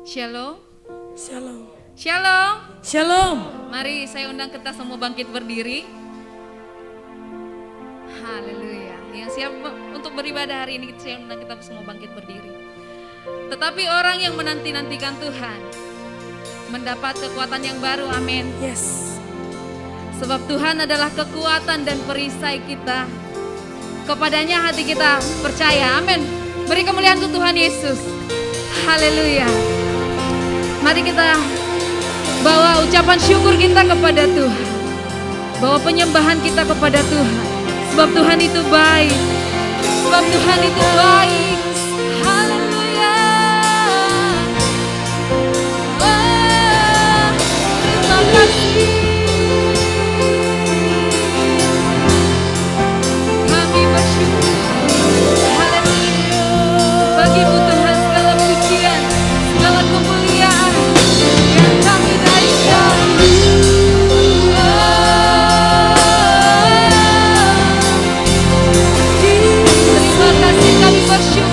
Shalom. Shalom. Shalom. Shalom. Mari saya undang kita semua bangkit berdiri. Haleluya. Yang siap untuk beribadah hari ini saya undang kita semua bangkit berdiri. Tetapi orang yang menanti-nantikan Tuhan mendapat kekuatan yang baru. Amin. Yes. Sebab Tuhan adalah kekuatan dan perisai kita. Kepadanya hati kita percaya. Amin. Beri kemuliaan untuk Tuhan Yesus. Haleluya. Mari kita bawa ucapan syukur kita kepada Tuhan. Bawa penyembahan kita kepada Tuhan. Sebab Tuhan itu baik. Sebab Tuhan itu baik. Haleluya. Oh, terima kasih. Kami bersyukur. Haleluya. Bagimu Tuhan segala pujian, segala kemuliaan yang kami naikkan. Terima kasih, kami bersyukur.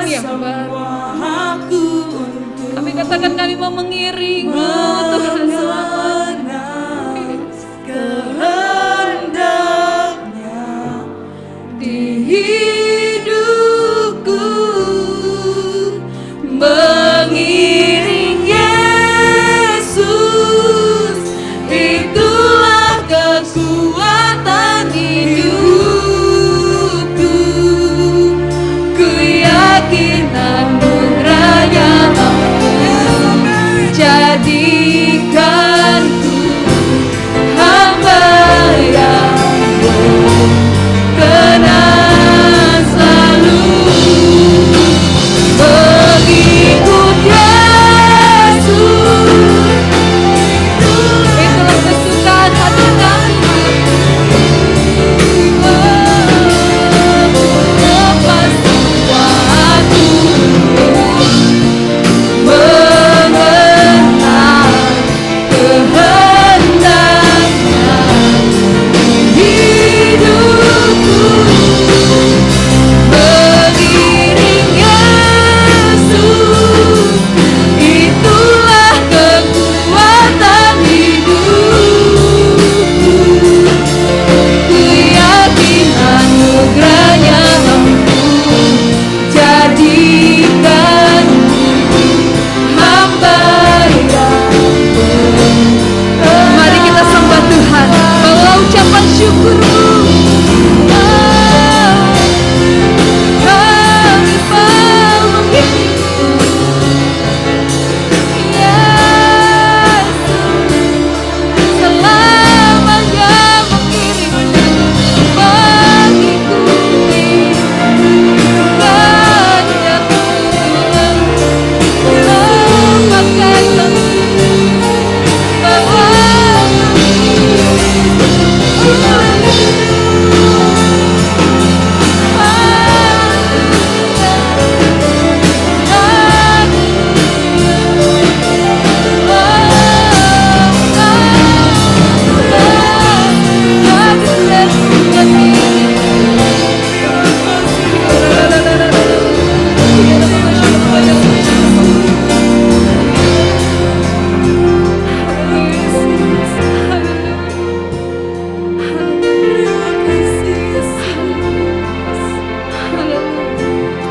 yang baru. Kami katakan kami mau mengiring Tuhan. Kehendaknya di hidupku, mengiring Yesus, itulah kekuatan hidupku. Ku yakin anugerahnya mampu jadikanku hamba yang berkenan selalu mengikut Yesus. Itulah kesukaan hati kami. Lepas semua aturan, mengenal kehendaknya hidupku, mengiring Yesus, itulah kekuatan hidupku. Ku yakin anugerahnya mampu jadikanku hamba yang Mari kita sembah Tuhan, bawa ucapan syukur-Mu. kami mau mengiring Yesus, selamanya mengiring, mengikuti kehendakmu. Lepaskan bahwa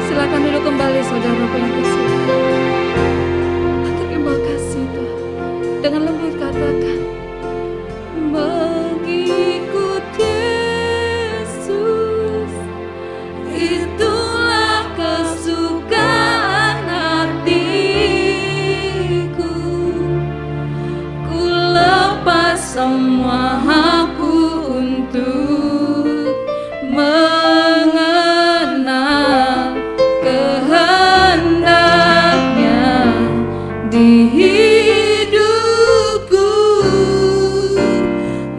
Silakan duduk kembali saudaraku yang kasih. Terima kasih Tuhan. Dengan lembut katakan, mengikut Yesus, itulah kesukaan hatiku. Ku lepas semua aku untuk mengenal kehendaknya di hidupku,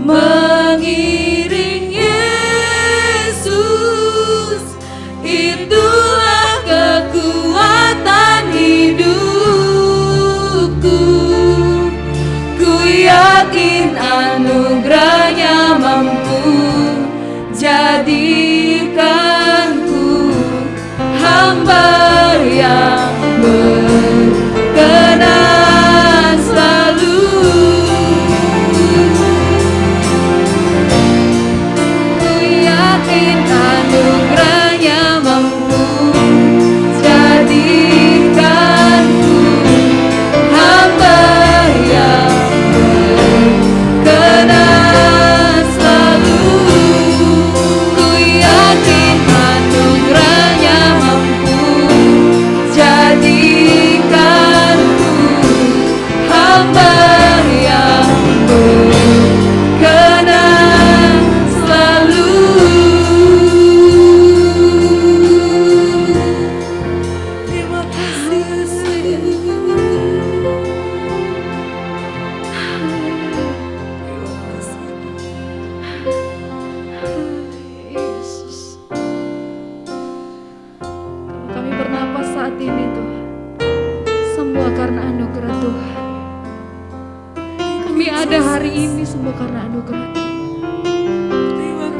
mengiring Yesus, itulah kekuatan hidupku. Ku yakin anugerahnya mampu jadikanku hamba yang berkenan selalu. Ku yakin anugerahnya mampu jadikanku hamba yang berkenan selalu. Ku yakin anugerahnya mampu jadikanku hamba yang berkenan selalu. Terima kasih Yesus. Kami bernapas saat ini Tuhan, semua karena anugerah Tuhan. Kami ada hari ini semua karena anugerah Tuhan. Terima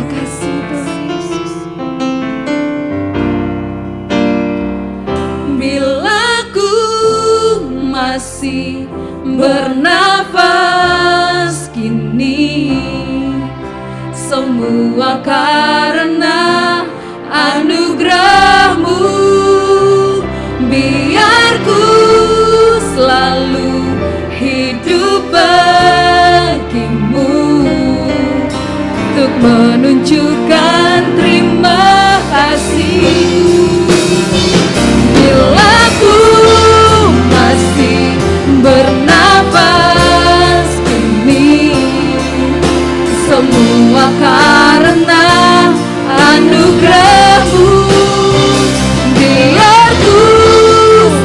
kasih Tuhan Yesus. kasih bernafas kini, semua karena anugerah-Mu. Biar ku selalu hidup bagimu, untuk menunjukkan terima kasih. Bila ku masih bernafas kini, semua karena anugerah-Mu. Biar ku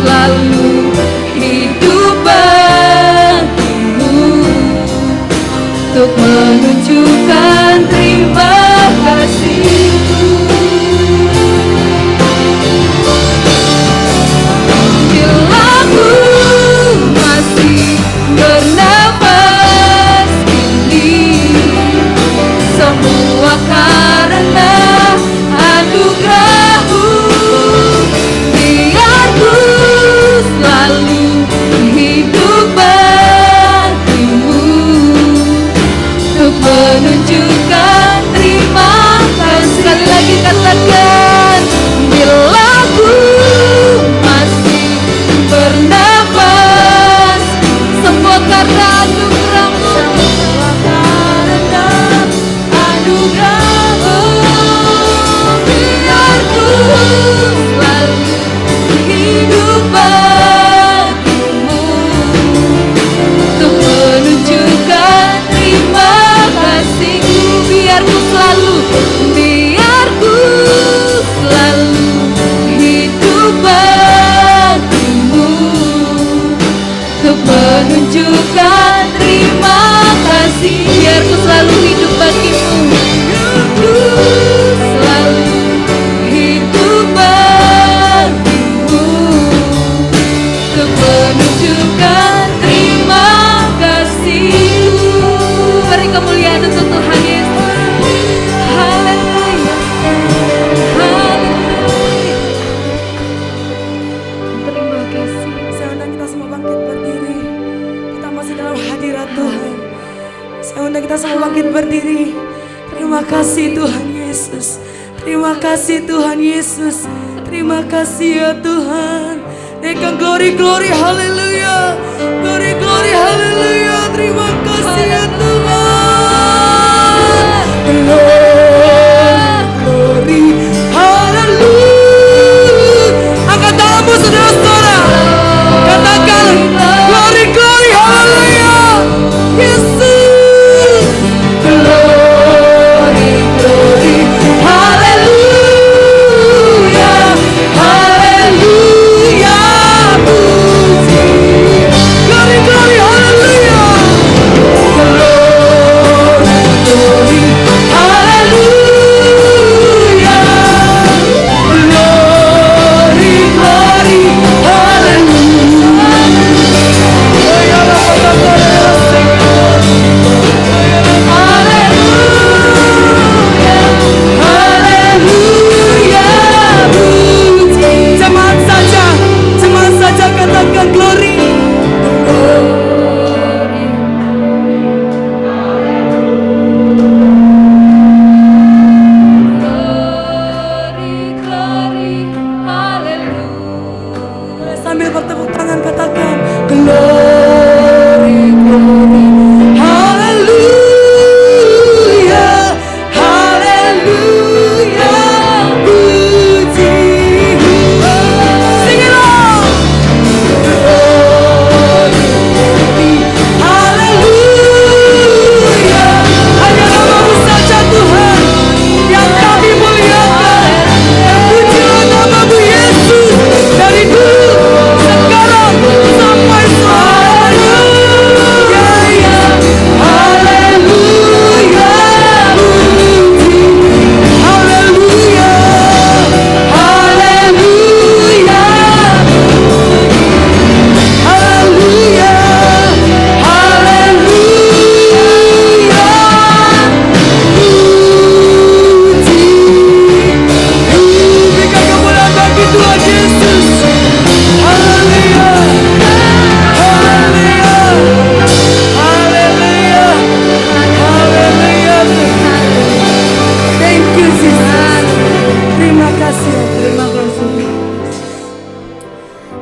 selalu hidup bagimu, untuk menunjukkan terima kasih-Mu. Bila ku masih bernafas kini, semua karena anugerah-Mu. Biar ku selalu hidup bagimu, untuk menunjukkan terima kasih. Sekali lagi katakan, bila ku masih bernafas, semua karena anugerah-Mu. Semua karena anugerah-Mu. Biar ku selalu hidup bagimu, untuk menunjukkan terima kasih-Mu. Biar ku selalu hidup bagimu, untuk menunjukkan terima kasih. Biar ku selalu hidup bagimu, ku selalu hidup bagimu, untuk menunjukkan terima kasih-Mu. Beri kemuliaan untuk Tuhan Yesus. Haleluya, haleluya. Terima kasih. Saya undang kita semua bangkit berdiri. Kita masih dalam hadirat Tuhan. Saya undang kita semua bangkit berdiri. Terima kasih Tuhan Yesus. Terima kasih Tuhan Yesus. Terima kasih ya Tuhan. Naikkan glory, glory, haleluya. Glory, glory, haleluya. Terima kasih ya Tuhan. Glory, haleluya. Angkat tanganmu saudara-saudara. Katakan glory, glory, haleluya. Yesus. Glory, glory, haleluya. Haleluya. Puji. Glory, glory, haleluya. Glory, glory, haleluya. Glory, glory, Jemaat saja katakan glory. Sambil bertepuk tangan katakan glory, glory, haleluya, haleluya, puji. Sing it all. Glory, haleluya. Hanya nama-Mu saja Tuhan yang kami muliakan. Pujilah nama-Mu Yesus, dari dulu, sekarang, sampai selamanya.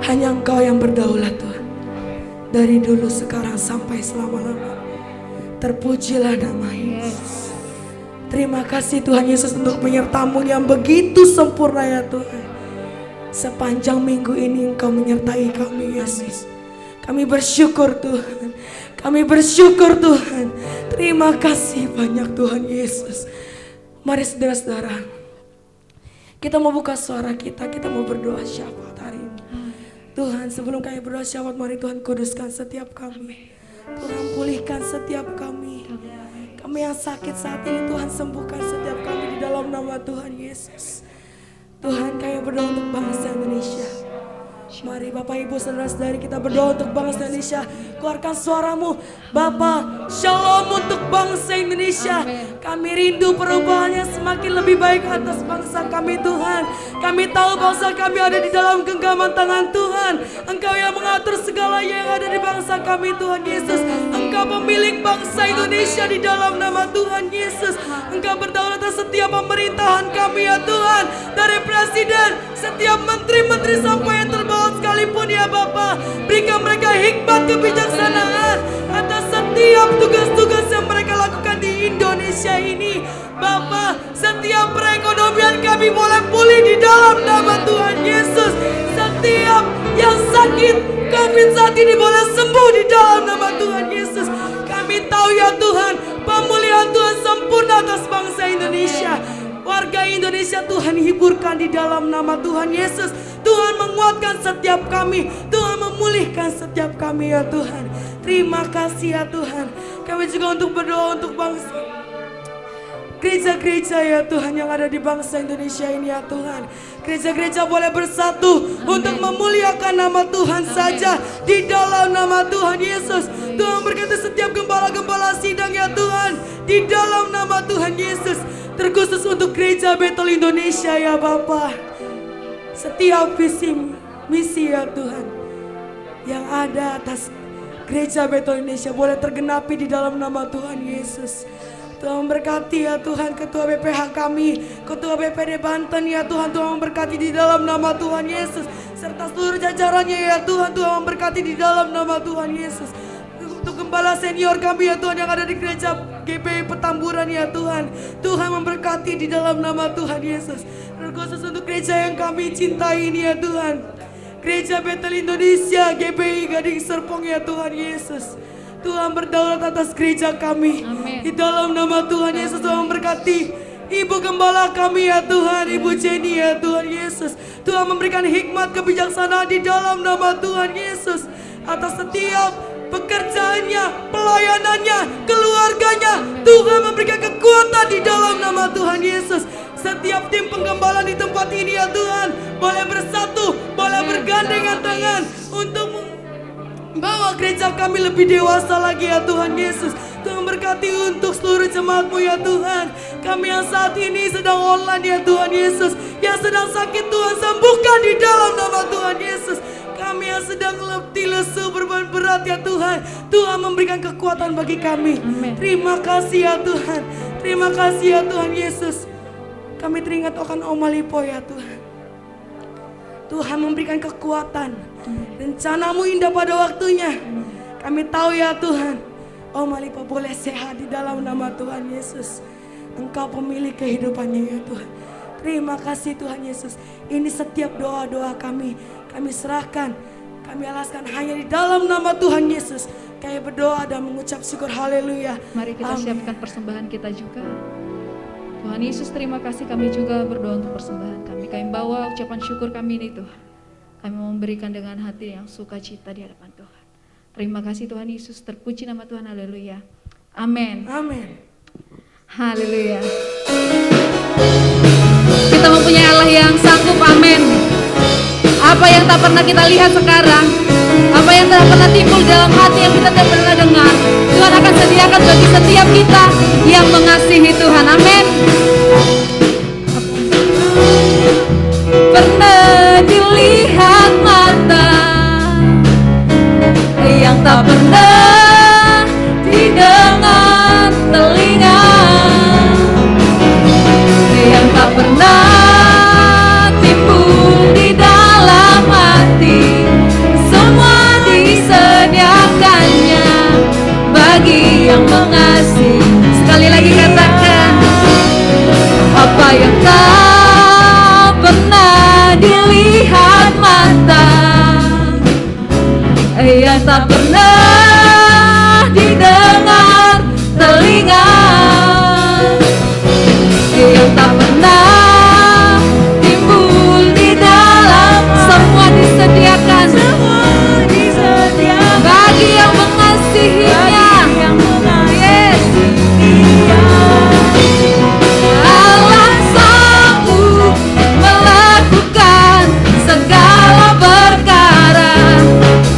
Hanya Engkau yang berdaulat Tuhan. Dari dulu, sekarang, sampai selama-lamanya. Terpujilah nama Yesus. Terima kasih Tuhan Yesus untuk menyertamu yang begitu sempurna ya Tuhan. Sepanjang minggu ini Engkau menyertai kami Yesus. Kami bersyukur Tuhan. Kami bersyukur Tuhan. Terima kasih banyak Tuhan Yesus. Mari saudara-saudara, kita mau buka suara kita mau berdoa syafaat hari ini. Tuhan, sebelum kami berdoa syafaat, mari Tuhan kuduskan setiap kami. Tuhan, pulihkan setiap kami. Kami yang sakit saat ini, Tuhan sembuhkan setiap kami di dalam nama Tuhan Yesus. Tuhan, kami berdoa untuk bangsa Indonesia. Mari Bapak Ibu saudara-saudari, kita berdoa untuk bangsa Indonesia. Keluarkan suaramu, Bapa, shalom untuk bangsa Indonesia. Kami rindu perubahannya semakin lebih baik atas bangsa kami Tuhan. Kami tahu bangsa kami ada di dalam genggaman tangan Tuhan. Engkau yang mengatur segalanya yang ada di bangsa kami Tuhan Yesus. Engkau pemilik bangsa Indonesia di dalam nama Tuhan Yesus. Engkau berdaulat atas setiap pemerintahan kami ya Tuhan. Dari presiden, setiap menteri-menteri sampai yang terbawah sekalipun ya Bapa. Berikan mereka hikmat kebijaksanaan atas setiap tugas-tugas yang mereka lakukan di Indonesia ini. Bapa, setiap perekonomian kami boleh pulih di dalam nama Tuhan Yesus. Setiap yang sakit COVID saat ini boleh sembuh di dalam nama Tuhan Yesus. Kami tahu ya Tuhan, pemulihan Tuhan sempurna atas bangsa Indonesia. Warga Indonesia Tuhan hiburkan di dalam nama Tuhan Yesus. Tuhan menguatkan setiap kami. Tuhan memulihkan setiap kami ya Tuhan. Terima kasih ya Tuhan. Kami juga untuk berdoa untuk bangsa, gereja-gereja ya Tuhan yang ada di bangsa Indonesia ini ya Tuhan. Gereja-gereja boleh bersatu untuk memuliakan nama Tuhan saja di dalam nama Tuhan Yesus. Tuhan berkati setiap gembala-gembala sidang ya Tuhan di dalam nama Tuhan Yesus. Terkhusus untuk gereja Betel Indonesia ya Bapa. Setiap visi misi ya Tuhan yang ada atas gereja Betel Indonesia boleh tergenapi di dalam nama Tuhan Yesus. Tuhan memberkati ya Tuhan ketua BPH kami, ketua BPD Banten ya Tuhan. Tuhan memberkati di dalam nama Tuhan Yesus. Serta seluruh jajarannya ya Tuhan. Tuhan memberkati di dalam nama Tuhan Yesus. Untuk gembala senior kami ya Tuhan yang ada di gereja GPI Petamburan ya Tuhan. Tuhan memberkati di dalam nama Tuhan Yesus. Terkhusus untuk gereja yang kami cintai ini ya Tuhan. Gereja Betel Indonesia GPI Gading Serpong ya Tuhan Yesus. Tuhan berdaulat atas gereja kami. Amen. Di dalam nama Tuhan Yesus. Tuhan memberkati Ibu Gembala kami ya Tuhan, Ibu Jenny ya Tuhan Yesus. Tuhan memberikan hikmat kebijaksanaan di dalam nama Tuhan Yesus. Atas setiap pekerjaannya, pelayanannya, keluarganya. Tuhan memberikan kekuatan di dalam nama Tuhan Yesus. Setiap tim penggembalaan di tempat ini ya Tuhan boleh bersatu, boleh bergandengan tangan untuk bawa gereja kami lebih dewasa lagi ya Tuhan Yesus. Tuhan berkati untuk seluruh jemaat-Mu ya Tuhan. Kami yang saat ini sedang online ya Tuhan Yesus. Yang sedang sakit Tuhan sembuhkan di dalam nama Tuhan Yesus. Kami yang sedang letih lesu beban berat ya Tuhan. Tuhan memberikan kekuatan bagi kami. Amen. Terima kasih ya Tuhan. Terima kasih ya Tuhan Yesus. Kami teringat akan Om Malipo ya Tuhan. Tuhan memberikan kekuatan. Rencana-Mu indah pada waktunya. Kami tahu ya Tuhan, Om Malipo boleh sehat di dalam nama Tuhan Yesus. Engkau pemilik kehidupannya ya Tuhan. Terima kasih Tuhan Yesus. Ini setiap doa-doa kami serahkan, kami alaskan hanya di dalam nama Tuhan Yesus. Kami berdoa dan mengucap syukur, haleluya. Mari kita siapkan persembahan kita juga. Tuhan Yesus, terima kasih, kami juga berdoa untuk persembahan kami. Kami bawa ucapan syukur kami ini Tuhan. Kami mau memberikan dengan hati yang sukacita di hadapan Tuhan. Terima kasih Tuhan Yesus, terpuji nama Tuhan, haleluya. Amin. Amin. Haleluya. Kita mempunyai Allah yang sanggup, amin. Apa yang tak pernah kita lihat sekarang, apa yang tak pernah timbul dalam hati yang kita tak pernah dengar, Tuhan akan sediakan bagi setiap kita yang mengasihi Tuhan, amin. Pernah dilihat mata yang tak pernah didengar telinga, yang tak pernah timbul di dalam hati tak pernah didengar telinga, yang tak pernah timbul di dalam. Semua disediakan bagi yang mengasihinya. Yes. Allah sanggup melakukan segala perkara,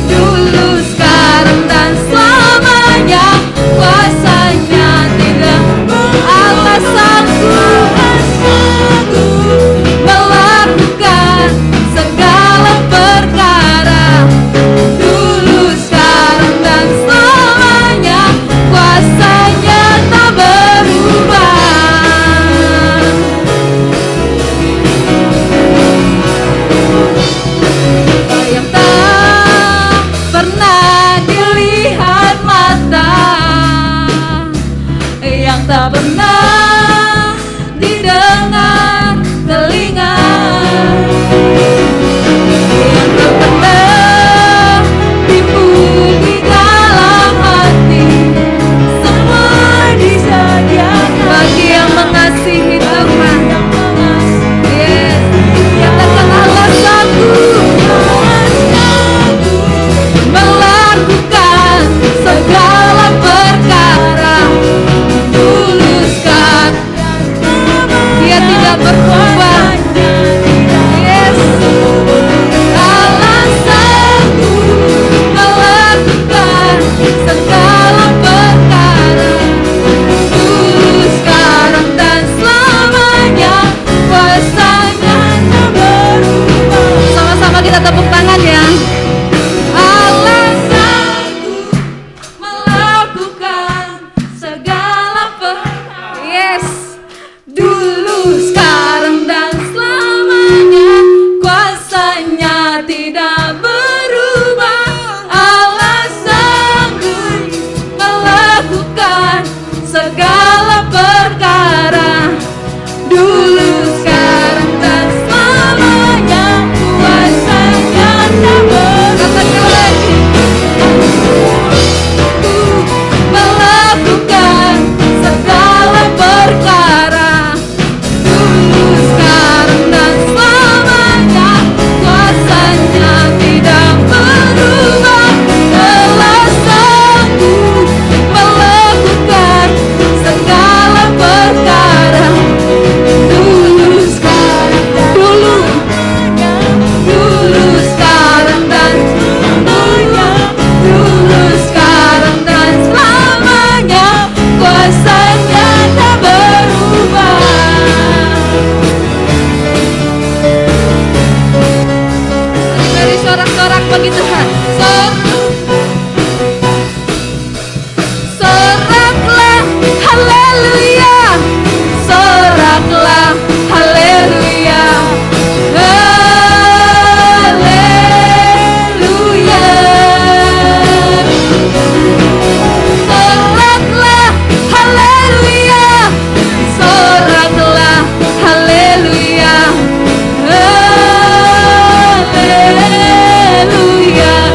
dulu, sekarang, dan selamanya. Kuasanya tidak. Allah sanggup melakukan segala perkara, dulu, sekarang, dan selamanya. Kuasanya tak berubah. Yang tak pernah dilihat mata, yang tak pernah didengar telinga, yang tak pernah timbul di dalam hati, semua disediakan Bagi yang mengasihi Tuhan. Yes. Katakan Allah sanggup melakukan segala perkara, dulu, sekarang, Dia tidak berubah. yes. Allah sanggup melakukan segala perkara, dulu, sekarang, dan selamanya. Kuasanya tak berubah. Sama-sama kita tepuk tangan ya. Allah sanggup melakukan segala perkara, Yes. dulu, sekarang, dan selamanya. Kuasanya tidak berubah. Allah sanggup melakukan segala perkara, dulu, sekarang, dan selamanya. Kuasanya tak berubah. Katakan lagi. Melakukan segala perkara, dulu, sekarang, dan selamanya. Kuasanya tidak berubah. Allah sanggup melakukan segala perkara, dulu, sekarang, dulu, sekarang, dan selamanya. Dulu, sekarang, dan selamanya. Kuasanya tak berubah. Beri sorak-sorak bagi Tuhan. Soraklah haleluya, soraklah haleluya, haleluya. Soraklah haleluya, soraklah haleluya, haleluya.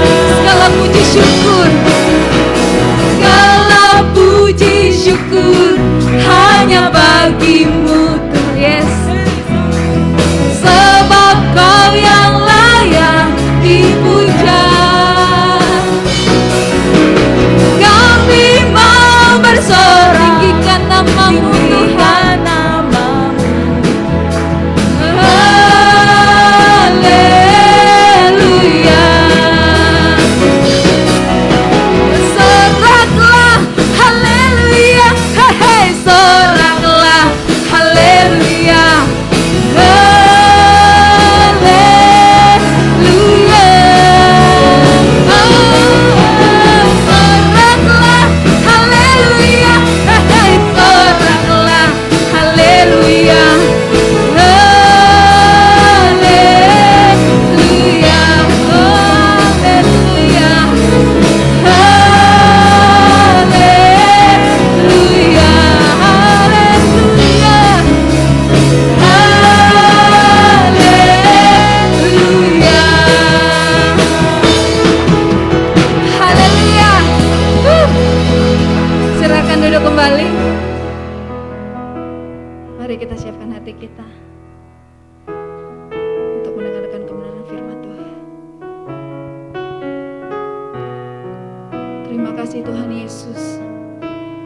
Terima kasih Tuhan Yesus.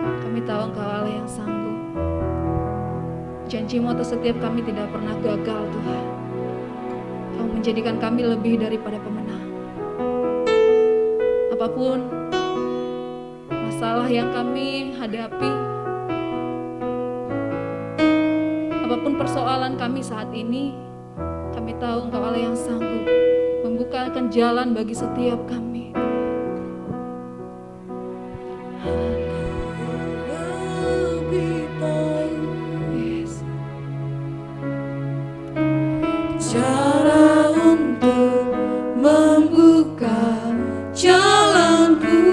Kami tahu Engkau Allah yang sanggup. Janji-Mu atas setiap kami tidak pernah gagal Tuhan. Kau menjadikan kami lebih daripada pemenang. Apapun masalah yang kami hadapi, apapun persoalan kami saat ini, kami tahu Engkau Allah yang sanggup membukakan jalan bagi setiap kami. Yes. Cara untuk membuka jalanku,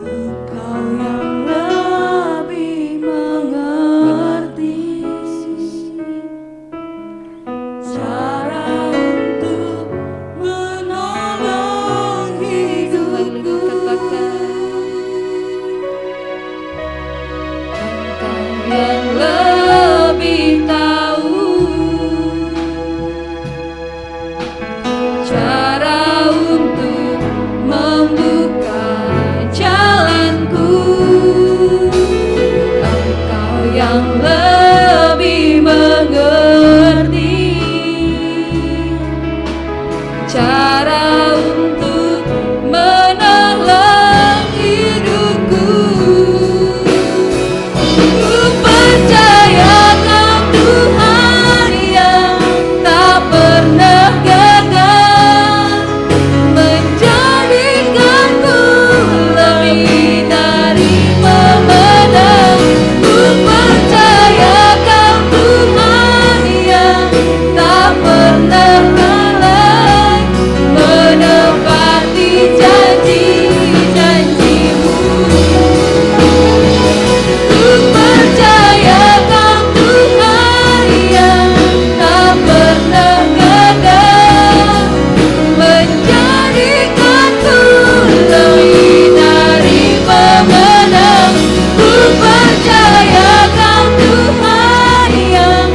Engkau yang lebih mengerti. Cara untuk menolong hidupku, Engkau yang lebih tahu. Cara untuk membuka jalanku, Engkau yang lebih mengerti. Cara untuk menolong hidupku, ku percayakan Tuhan yang tak pernah gagal menjadikanku lebih dari pemenang. Ku percayakan Tuhan yang tak pernah lalai menepati janji-janji-Mu. Ku percayakan Tuhan yang tak pernah gagal menjadikanku lebih dari pemenang. Ku percayakan Tuhan yang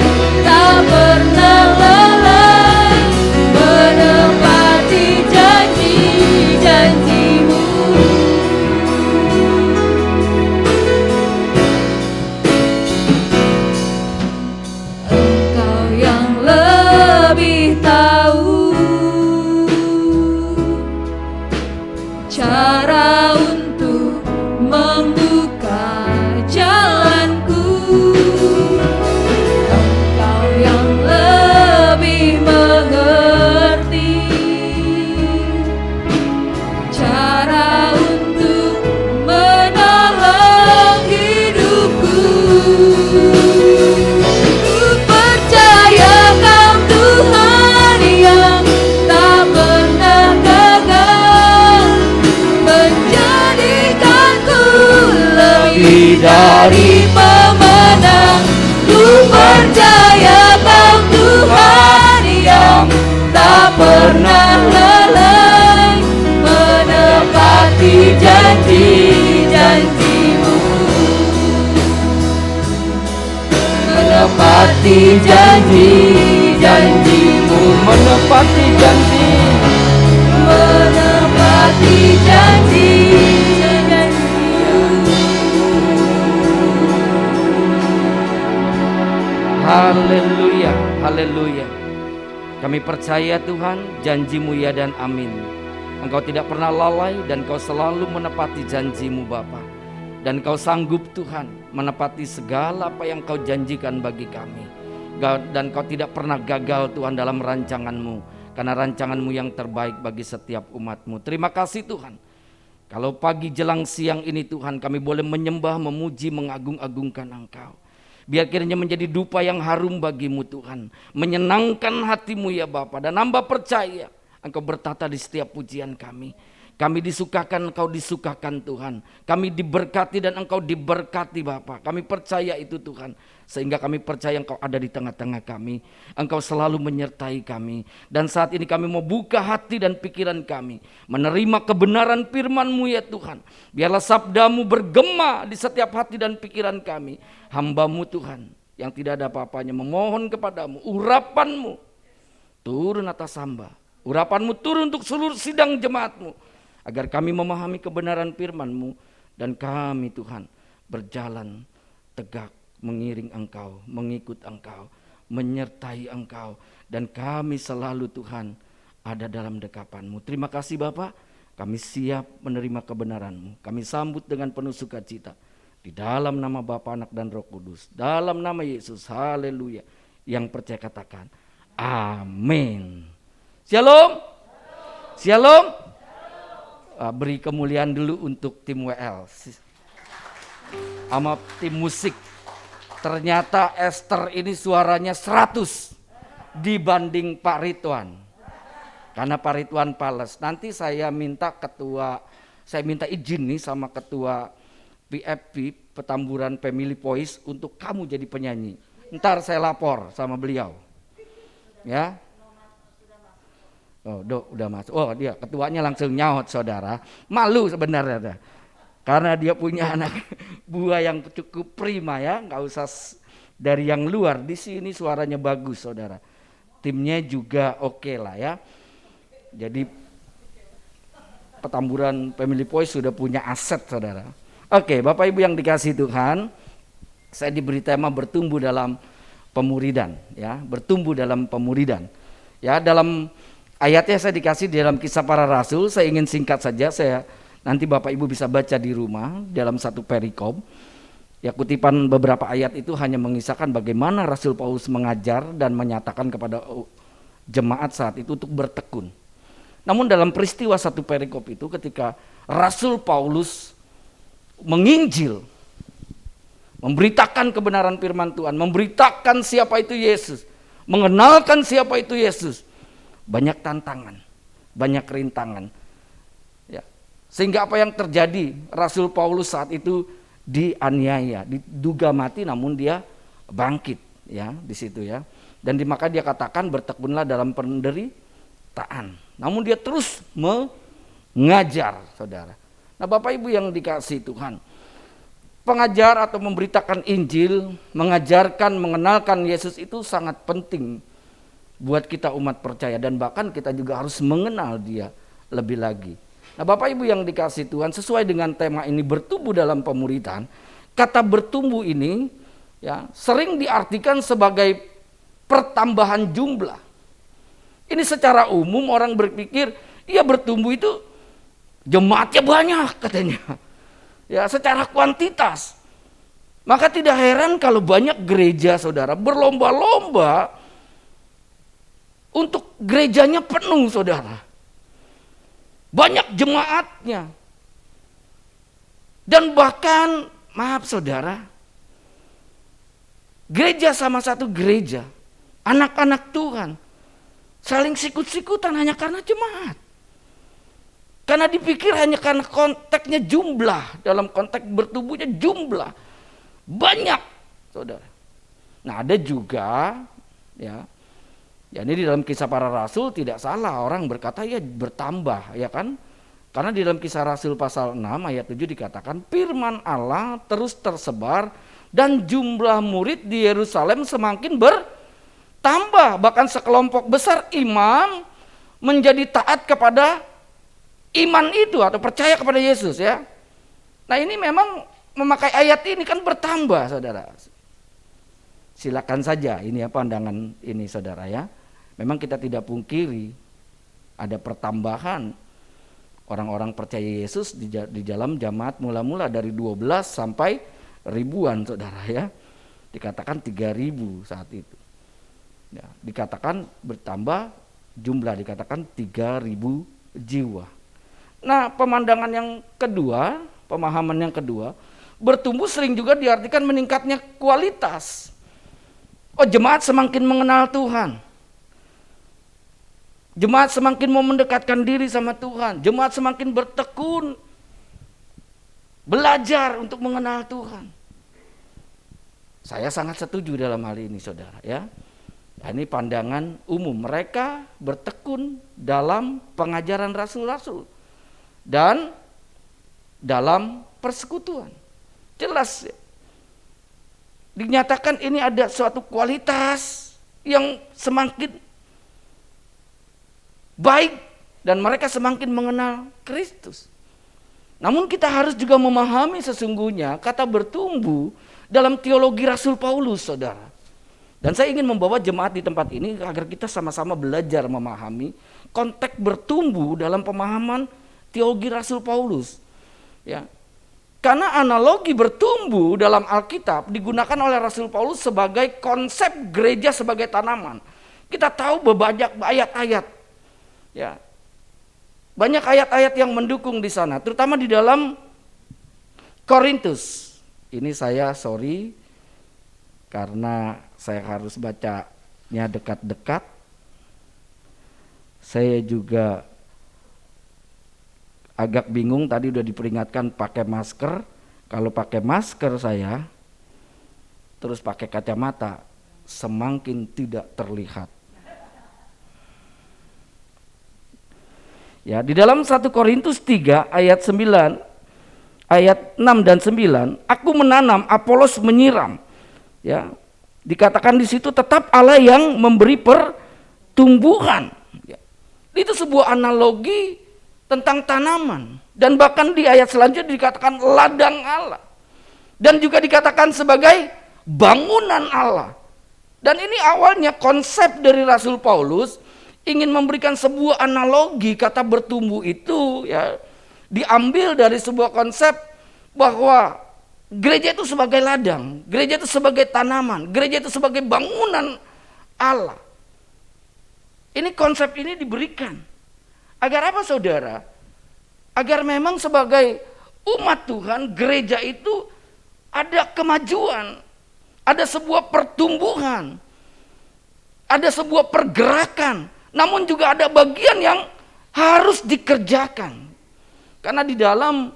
tak pernah lalai menepati janji-janji-Mu. Engkau yang lebih tahu cara untuk membuka jalanku, Engkau yang lebih mengerti. Cara untuk menolong hidupku, ku percayakan Tuhan yang tak pernah gagal menjadikanku lebih dari pemenang. Ku percayakan Tuhan yang tak pernah lalai menepati janji-janji-Mu. Menepati janji-janji-Mu, menepati janji, menepati janji-janji-Mu. Haleluya, haleluya. Kami percaya Tuhan, janji-Mu ya dan amin. Engkau tidak pernah lalai dan Kau selalu menepati janji-Mu Bapa. Dan Kau sanggup Tuhan menepati segala apa yang Kau janjikan bagi kami. Dan Kau tidak pernah gagal Tuhan dalam rancangan-Mu, karena rancangan-Mu yang terbaik bagi setiap umat-Mu. Terima kasih Tuhan. Kalau pagi jelang siang ini Tuhan, kami boleh menyembah, memuji, mengagung-agungkan Engkau. Biar kiranya menjadi dupa yang harum bagi-Mu Tuhan, menyenangkan hati-Mu ya Bapa. Dan hamba percaya Engkau bertata di setiap pujian kami. Kami disukakan, Engkau disukakan Tuhan. Kami diberkati dan Engkau diberkati Bapa. Kami percaya itu Tuhan. Sehingga kami percaya Engkau ada di tengah-tengah kami. Engkau selalu menyertai kami. Dan saat ini kami mau buka hati dan pikiran kami, menerima kebenaran firman-Mu ya Tuhan. Biarlah sabda-Mu bergema di setiap hati dan pikiran kami. Hamba-Mu Tuhan yang tidak ada apa-apanya memohon kepadamu, urapan-Mu turun atas hamba. Urapan-Mu turun untuk seluruh sidang jemaat-Mu. agar kami memahami kebenaran firman-Mu, dan kami Tuhan berjalan tegak mengiring Engkau, mengikut Engkau, menyertai Engkau, dan kami selalu Tuhan ada dalam dekapan-Mu. Terima kasih Bapa, kami siap menerima kebenaran-Mu. Kami sambut dengan penuh sukacita. Di dalam nama Bapa, Anak, dan Roh Kudus. Dalam nama Yesus, haleluya. Yang percaya katakan, amin. Shalom. Shalom. Beri kemuliaan dulu untuk tim WL. Sama tim musik. Ternyata Esther ini suaranya 100 dibanding Pak Ridwan. Karena Pak Ridwan Pales. Nanti saya minta izin nih sama ketua PFP Petamburan Family Voice untuk kamu jadi penyanyi. Ntar saya lapor sama beliau. Ya. Oh, udah masuk. Oh, dia ketuanya langsung nyaut saudara. Malu sebenarnya. Karena dia punya anak buah yang cukup prima ya. Gak usah dari yang luar. Di sini suaranya bagus saudara. Timnya juga oke lah ya. Jadi Petamburan Family Voice sudah punya aset saudara. Oke, Bapak Ibu yang dikasihi Tuhan. Saya diberi tema bertumbuh dalam pemuridan ya. Bertumbuh dalam pemuridan. Ya, dalam ayatnya saya dikasih di dalam Kisah Para Rasul. Saya ingin singkat saja, nanti Bapak Ibu bisa baca di rumah dalam satu perikop. Ya, kutipan beberapa ayat itu hanya mengisahkan bagaimana Rasul Paulus mengajar dan menyatakan kepada jemaat saat itu untuk bertekun. Namun dalam peristiwa satu perikop itu ketika Rasul Paulus menginjil, memberitakan kebenaran firman Tuhan, memberitakan siapa itu Yesus, mengenalkan siapa itu Yesus, banyak tantangan, banyak rintangan. Ya. Sehingga apa yang terjadi, Rasul Paulus saat itu dianiaya, diduga mati namun dia bangkit ya di situ ya. Dan maka dia katakan bertekunlah dalam penderitaan. Namun dia terus mengajar saudara. Nah Bapak Ibu yang dikasihi Tuhan, pengajar atau memberitakan Injil, mengajarkan, mengenalkan Yesus itu sangat penting buat kita umat percaya, dan bahkan kita juga harus mengenal dia lebih lagi. Nah Bapak Ibu yang dikasihi Tuhan, sesuai dengan tema ini bertumbuh dalam pemuridan, kata bertumbuh ini ya sering diartikan sebagai pertambahan jumlah. Ini secara umum orang berpikir, ya bertumbuh itu jemaatnya banyak katanya. Ya secara kuantitas. Maka tidak heran kalau banyak gereja saudara berlomba-lomba untuk gerejanya penuh saudara. Banyak jemaatnya. Dan bahkan maaf saudara, gereja sama satu gereja, anak-anak Tuhan saling sikut-sikutan hanya karena jemaat. Karena dipikir hanya karena konteksnya jumlah, dalam konteks bertumbuhnya jumlah. Banyak saudara. Nah ada juga ya ini di dalam Kisah Para Rasul tidak salah orang berkata ya bertambah ya kan. Karena di dalam Kisah Rasul pasal 6 ayat 7 dikatakan firman Allah terus tersebar dan jumlah murid di Yerusalem semakin bertambah. Bahkan sekelompok besar imam menjadi taat kepada iman itu atau percaya kepada Yesus ya. Nah ini memang memakai ayat ini kan bertambah saudara. Silakan saja ini ya pandangan ini saudara ya. Memang kita tidak pungkiri ada pertambahan orang-orang percaya Yesus di dalam jamaat mula-mula dari 12 sampai ribuan saudara ya. Dikatakan 3.000 saat itu. Ya, dikatakan bertambah jumlah, dikatakan 3.000 jiwa. Nah pemandangan yang kedua, pemahaman yang kedua, bertumbuh sering juga diartikan meningkatnya kualitas. Oh jemaat semakin mengenal Tuhan. Jemaat semakin mau mendekatkan diri sama Tuhan. Jemaat semakin bertekun. Belajar untuk mengenal Tuhan. Saya sangat setuju dalam hal ini saudara ya. Ini pandangan umum. Mereka bertekun dalam pengajaran rasul-rasul. Dan dalam persekutuan. Jelas dinyatakan ini ada suatu kualitas yang semakin baik dan mereka semakin mengenal Kristus. Namun kita harus juga memahami sesungguhnya kata bertumbuh dalam teologi Rasul Paulus, saudara. Dan saya ingin membawa jemaat di tempat ini agar kita sama-sama belajar memahami konteks bertumbuh dalam pemahaman teologi Rasul Paulus. Ya. Karena analogi bertumbuh dalam Alkitab digunakan oleh Rasul Paulus sebagai konsep gereja sebagai tanaman. Kita tahu banyak ayat-ayat. Ya. Banyak ayat-ayat yang mendukung di sana, terutama di dalam Korintus. Ini saya sorry karena saya harus bacanya dekat-dekat. Saya juga agak bingung, tadi udah diperingatkan pakai masker. Kalau pakai masker saya terus pakai kacamata, semakin tidak terlihat. Ya, di dalam 1 Korintus 3 ayat 9, ayat 6 dan 9, aku menanam, Apolos menyiram. Ya, dikatakan di situ tetap Allah yang memberi pertumbuhan. Ya, itu sebuah analogi tentang tanaman, dan bahkan di ayat selanjutnya dikatakan ladang Allah, dan juga dikatakan sebagai bangunan Allah. Dan ini awalnya konsep dari Rasul Paulus ingin memberikan sebuah analogi kata bertumbuh itu, ya, diambil dari sebuah konsep bahwa gereja itu sebagai ladang, gereja itu sebagai tanaman, gereja itu sebagai bangunan Allah. Ini konsep ini diberikan agar apa, saudara? Agar memang sebagai umat Tuhan, gereja itu ada kemajuan, ada sebuah pertumbuhan, ada sebuah pergerakan. Namun juga ada bagian yang harus dikerjakan. Karena di dalam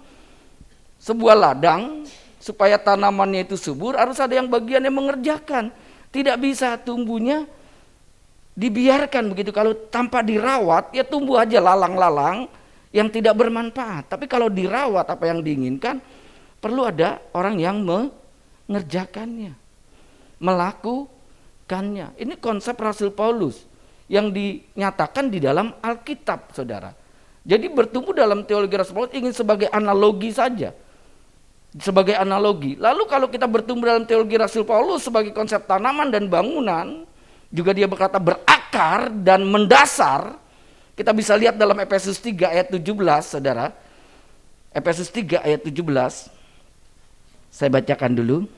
sebuah ladang, supaya tanamannya itu subur, harus ada yang bagian yang mengerjakan. Tidak bisa tumbuhnya dibiarkan begitu. Kalau tanpa dirawat, ya tumbuh aja lalang-lalang yang tidak bermanfaat. Tapi kalau dirawat apa yang diinginkan, perlu ada orang yang mengerjakannya, melakukannya. Ini konsep Rasul Paulus yang dinyatakan di dalam Alkitab, saudara. Jadi bertumbuh dalam teologi Rasul Paulus ingin sebagai analogi saja, sebagai analogi. Lalu kalau kita bertumbuh dalam teologi Rasul Paulus sebagai konsep tanaman dan bangunan, juga dia berkata berakar dan mendasar. Kita bisa lihat dalam Efesus 3 ayat 17, saudara. Efesus 3 ayat 17. Saya bacakan dulu.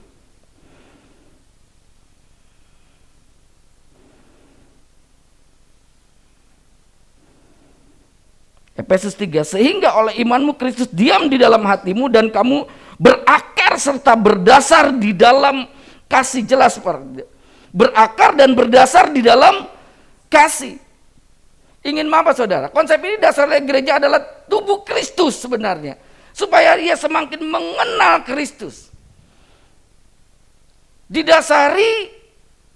Efesus 3, sehingga oleh imanmu Kristus diam di dalam hatimu dan kamu berakar serta berdasar di dalam kasih. Jelas, berakar dan berdasar di dalam kasih. Ingin apa, saudara? Konsep ini dasarnya gereja adalah tubuh Kristus sebenarnya, supaya ia semakin mengenal Kristus. Didasari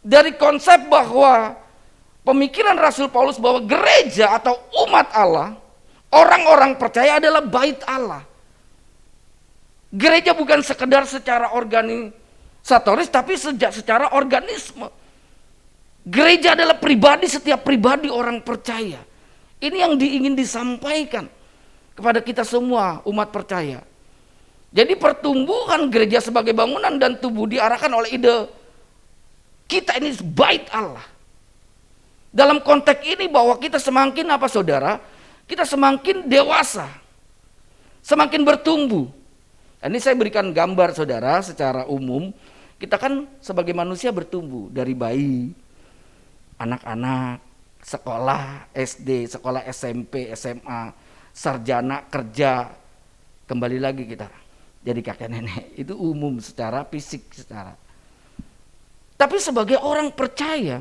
dari konsep bahwa pemikiran Rasul Paulus bahwa gereja atau umat Allah, orang-orang percaya adalah bait Allah. Gereja bukan sekedar secara organisatoris, tapi secara organisme. Gereja adalah pribadi, setiap pribadi orang percaya. Ini yang ingin disampaikan kepada kita semua umat percaya. Jadi pertumbuhan gereja sebagai bangunan dan tubuh diarahkan oleh ide kita ini bait Allah. Dalam konteks ini bahwa kita semakin apa, saudara? Kita semakin dewasa, semakin bertumbuh. Ini saya berikan gambar, saudara, secara umum. Kita kan sebagai manusia bertumbuh dari bayi, anak-anak, sekolah SD, sekolah SMP, SMA, sarjana, kerja, kembali lagi kita jadi kakek nenek. Itu umum secara fisik, secara. Tapi sebagai orang percaya,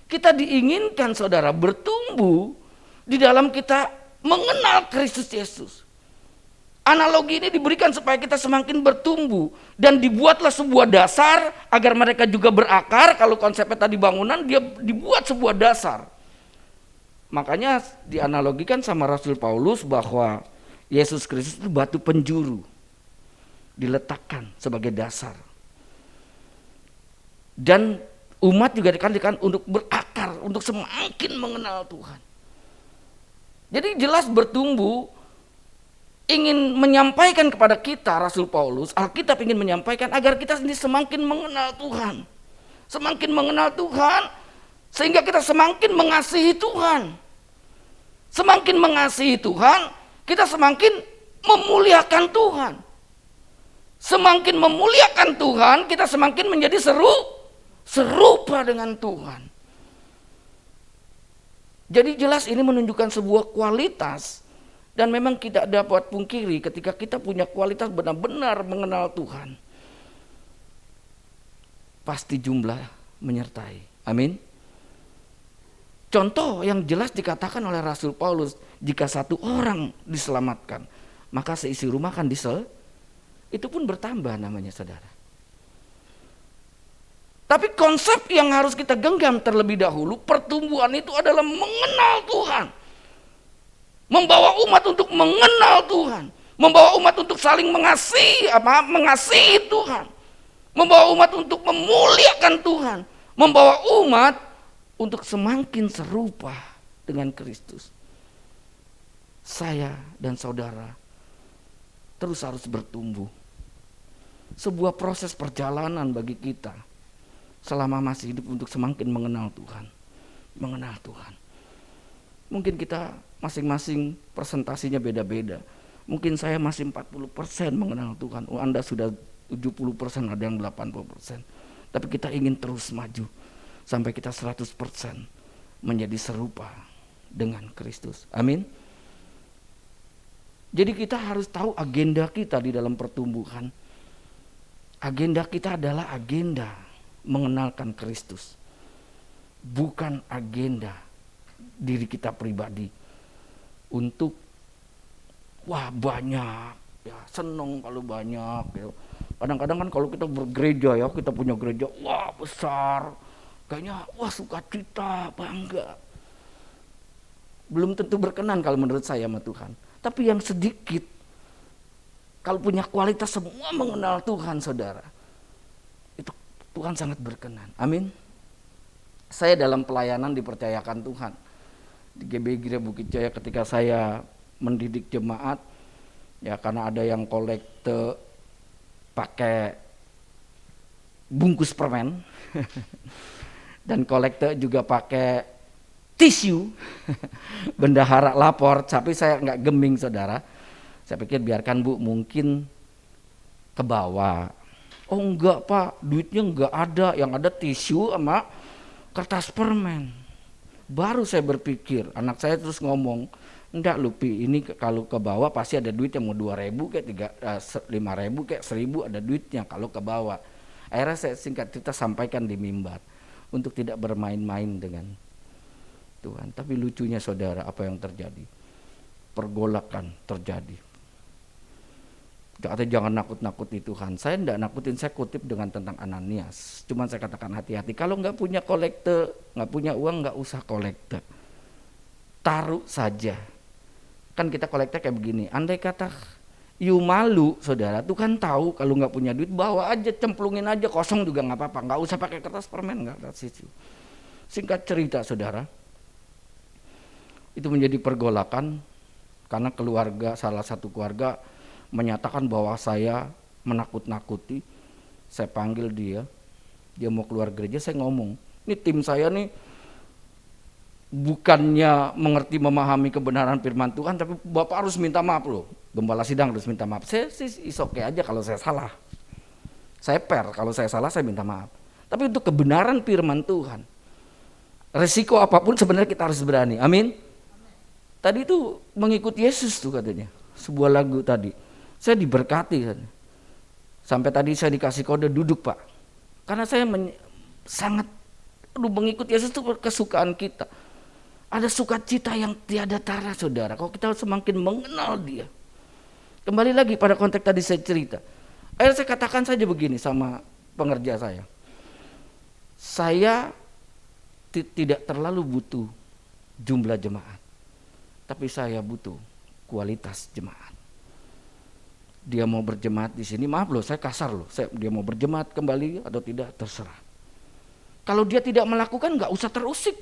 kita diinginkan, saudara, bertumbuh di dalam kita mengenal Kristus Yesus. Analogi ini diberikan supaya kita semakin bertumbuh, dan dibuatlah sebuah dasar agar mereka juga berakar. Kalau konsepnya tadi bangunan, dia dibuat sebuah dasar. Makanya dianalogikan sama Rasul Paulus bahwa Yesus Kristus itu batu penjuru, diletakkan sebagai dasar. Dan umat juga dikatakan untuk berakar, untuk semakin mengenal Tuhan. Jadi jelas bertumbuh, ingin menyampaikan kepada kita, Rasul Paulus, Alkitab ingin menyampaikan agar kita ini semakin mengenal Tuhan. Semakin mengenal Tuhan, sehingga kita semakin mengasihi Tuhan. Semakin mengasihi Tuhan, kita semakin memuliakan Tuhan. Semakin memuliakan Tuhan, kita semakin menjadi serupa dengan Tuhan. Jadi jelas ini menunjukkan sebuah kualitas, dan memang tidak dapat pungkiri ketika kita punya kualitas benar-benar mengenal Tuhan, pasti jumlah menyertai. Amin. Contoh yang jelas dikatakan oleh Rasul Paulus, jika satu orang diselamatkan, maka seisi rumah akan itu pun bertambah namanya, saudara. Tapi konsep yang harus kita genggam terlebih dahulu, pertumbuhan itu adalah mengenal Tuhan. Membawa umat untuk mengenal Tuhan. Membawa umat untuk saling mengasihi Tuhan. Membawa umat untuk memuliakan Tuhan. Membawa umat untuk semakin serupa dengan Kristus. Saya dan saudara terus harus bertumbuh. Sebuah proses perjalanan bagi kita selama masih hidup untuk semakin mengenal Tuhan. Mengenal Tuhan. Mungkin kita masing-masing presentasinya beda-beda. Mungkin saya masih 40% mengenal Tuhan. Anda sudah 70%, ada yang 80%. Tapi kita ingin terus maju sampai kita 100% menjadi serupa dengan Kristus. Amin. Jadi kita harus tahu agenda kita di dalam pertumbuhan. Agenda kita adalah agenda mengenalkan Kristus, bukan agenda diri kita pribadi untuk banyak ya, senang kalau banyak ya. Kadang-kadang kan kalau kita bergereja ya, kita punya gereja besar, kayaknya sukacita, bangga, belum tentu berkenan kalau menurut saya sama Tuhan. Tapi yang sedikit, kalau punya kualitas semua mengenal Tuhan, saudara, itu Tuhan sangat berkenan. Amin. Saya dalam pelayanan dipercayakan Tuhan di GBI Bukit Jaya ketika saya mendidik jemaat, ya karena ada yang kolekte pakai bungkus permen dan kolekte juga pakai tisu. Bendahara lapor, tapi saya nggak geming, saudara. Saya pikir biarkan Bu, mungkin ke bawah. Oh enggak Pak, duitnya enggak ada, yang ada tisu sama kertas permen. Baru saya berpikir, anak saya terus ngomong, enggak Lupi, ini kalau ke bawah pasti ada duit yang mau 2.000 kayak 5.000 kayak 1.000 ada duitnya kalau ke bawah. Akhirnya saya singkat cerita sampaikan di mimbar untuk tidak bermain-main dengan Tuhan. Tapi lucunya saudara, apa yang terjadi? Pergolakan terjadi. Katanya jangan nakut-nakuti Tuhan. Saya tidak nakutin, saya kutip dengan tentang Ananias. Cuman saya katakan hati-hati. Kalau nggak punya kolekte, nggak punya uang, nggak usah kolekte. Taruh saja. Kan kita kolekte kayak begini. Andai kata you malu, saudara. Tuhan tahu kalau nggak punya duit, bawa aja, cemplungin aja, kosong juga nggak apa-apa. Nggak usah pakai kertas permen, nggak ada situ. Singkat cerita, saudara, itu menjadi pergolakan karena salah satu keluarga menyatakan bahwa saya menakut-nakuti. Saya panggil dia mau keluar gereja. Saya ngomong, ini tim saya nih bukannya mengerti memahami kebenaran firman Tuhan, tapi Bapak harus minta maaf loh, gembala sidang harus minta maaf. Saya sih oke aja kalau saya salah, saya fair, kalau saya salah saya minta maaf. Tapi untuk kebenaran firman Tuhan, resiko apapun sebenarnya kita harus berani. Amin. Tadi itu mengikut Yesus tuh katanya, sebuah lagu tadi. Saya diberkati kan. Sampai tadi saya dikasih kode duduk Pak. Karena saya sangat mengikut Yesus itu kesukaan kita. Ada sukacita yang tiada tara, saudara. Kalau kita semakin mengenal Dia. Kembali lagi pada konteks tadi saya cerita. Akhirnya saya katakan saja begini sama pengerja saya. Saya tidak terlalu butuh jumlah jemaat. Tapi saya butuh kualitas jemaat. Dia mau berjemaat di sini, maaf loh, saya kasar loh. Dia mau berjemaat kembali atau tidak terserah. Kalau dia tidak melakukan, nggak usah terusik.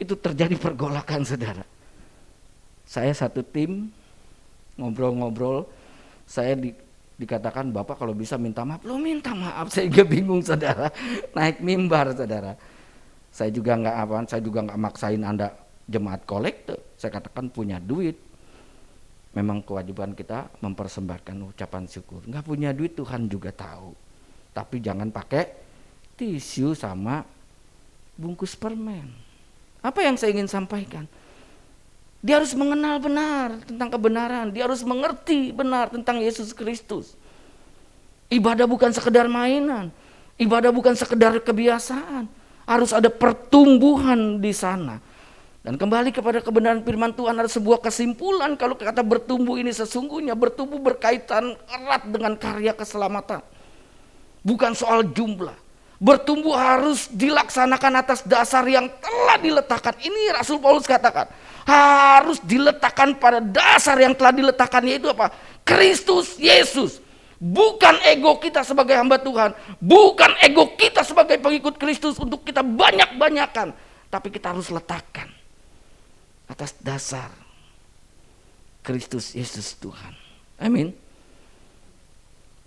Itu terjadi pergolakan, saudara. Saya satu tim ngobrol-ngobrol, saya dikatakan Bapak kalau bisa minta maaf. Lo minta maaf, saya juga bingung saudara. Naik mimbar saudara. Saya juga nggak maksain Anda jemaat kolekte. Saya katakan punya duit. Memang kewajiban kita mempersembahkan ucapan syukur. Nggak punya duit Tuhan juga tahu. Tapi jangan pakai tisu sama bungkus permen. Apa yang saya ingin sampaikan? Dia harus mengenal benar tentang kebenaran. Dia harus mengerti benar tentang Yesus Kristus. Ibadah bukan sekedar mainan. Ibadah bukan sekedar kebiasaan. Harus ada pertumbuhan di sana. Dan kembali kepada kebenaran firman Tuhan, ada sebuah kesimpulan kalau kata bertumbuh ini sesungguhnya bertumbuh berkaitan erat dengan karya keselamatan. Bukan soal jumlah. Bertumbuh harus dilaksanakan atas dasar yang telah diletakkan. Ini Rasul Paulus katakan. Harus diletakkan pada dasar yang telah diletakkan, yaitu apa? Kristus Yesus. Bukan ego kita sebagai hamba Tuhan. Bukan ego kita sebagai pengikut Kristus untuk kita banyak-banyakan. Tapi kita harus letakkan atas dasar Kristus Yesus Tuhan. Amin.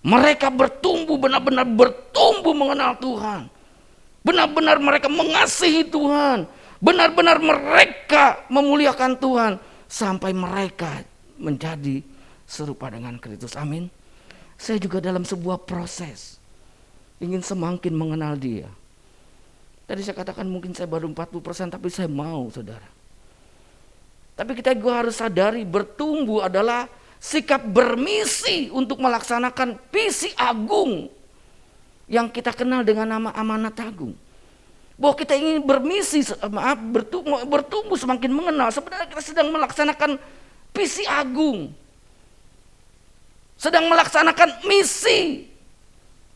Mereka bertumbuh, benar-benar bertumbuh mengenal Tuhan. Benar-benar mereka mengasihi Tuhan. Benar-benar mereka memuliakan Tuhan. Sampai mereka menjadi serupa dengan Kristus. Amin. Saya juga dalam sebuah proses ingin semakin mengenal Dia. Tadi saya katakan mungkin saya baru 40%, tapi saya mau saudara. Tapi kita juga harus sadari bertumbuh adalah sikap bermisi untuk melaksanakan visi agung yang kita kenal dengan nama amanat agung. Bahwa kita ingin bermisi, bertumbuh semakin mengenal. Sebenarnya kita sedang melaksanakan visi agung. Sedang melaksanakan misi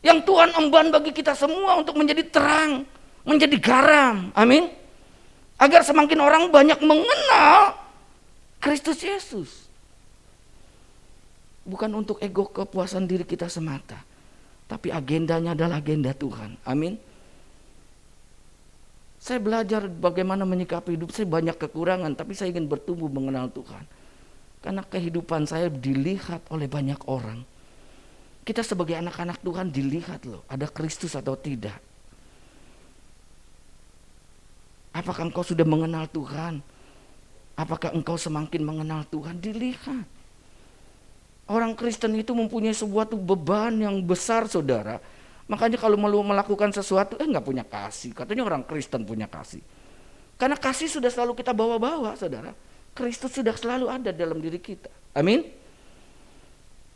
yang Tuhan emban bagi kita semua untuk menjadi terang, menjadi garam. Amin. Agar semakin orang banyak mengenal Kristus Yesus. Bukan untuk ego kepuasan diri kita semata, tapi agendanya adalah agenda Tuhan. Amin. Saya belajar bagaimana menyikapi hidup. Saya banyak kekurangan, tapi saya ingin bertumbuh mengenal Tuhan. Karena kehidupan saya dilihat oleh banyak orang. Kita sebagai anak-anak Tuhan dilihat loh, ada Kristus atau tidak. Apakah engkau sudah mengenal Tuhan? Apakah engkau semakin mengenal Tuhan? Dilihat. Orang Kristen itu mempunyai sebuah beban yang besar saudara. Makanya kalau mau melakukan sesuatu, gak punya kasih. Katanya orang Kristen punya kasih. Karena kasih sudah selalu kita bawa-bawa saudara. Kristus sudah selalu ada dalam diri kita. Amin.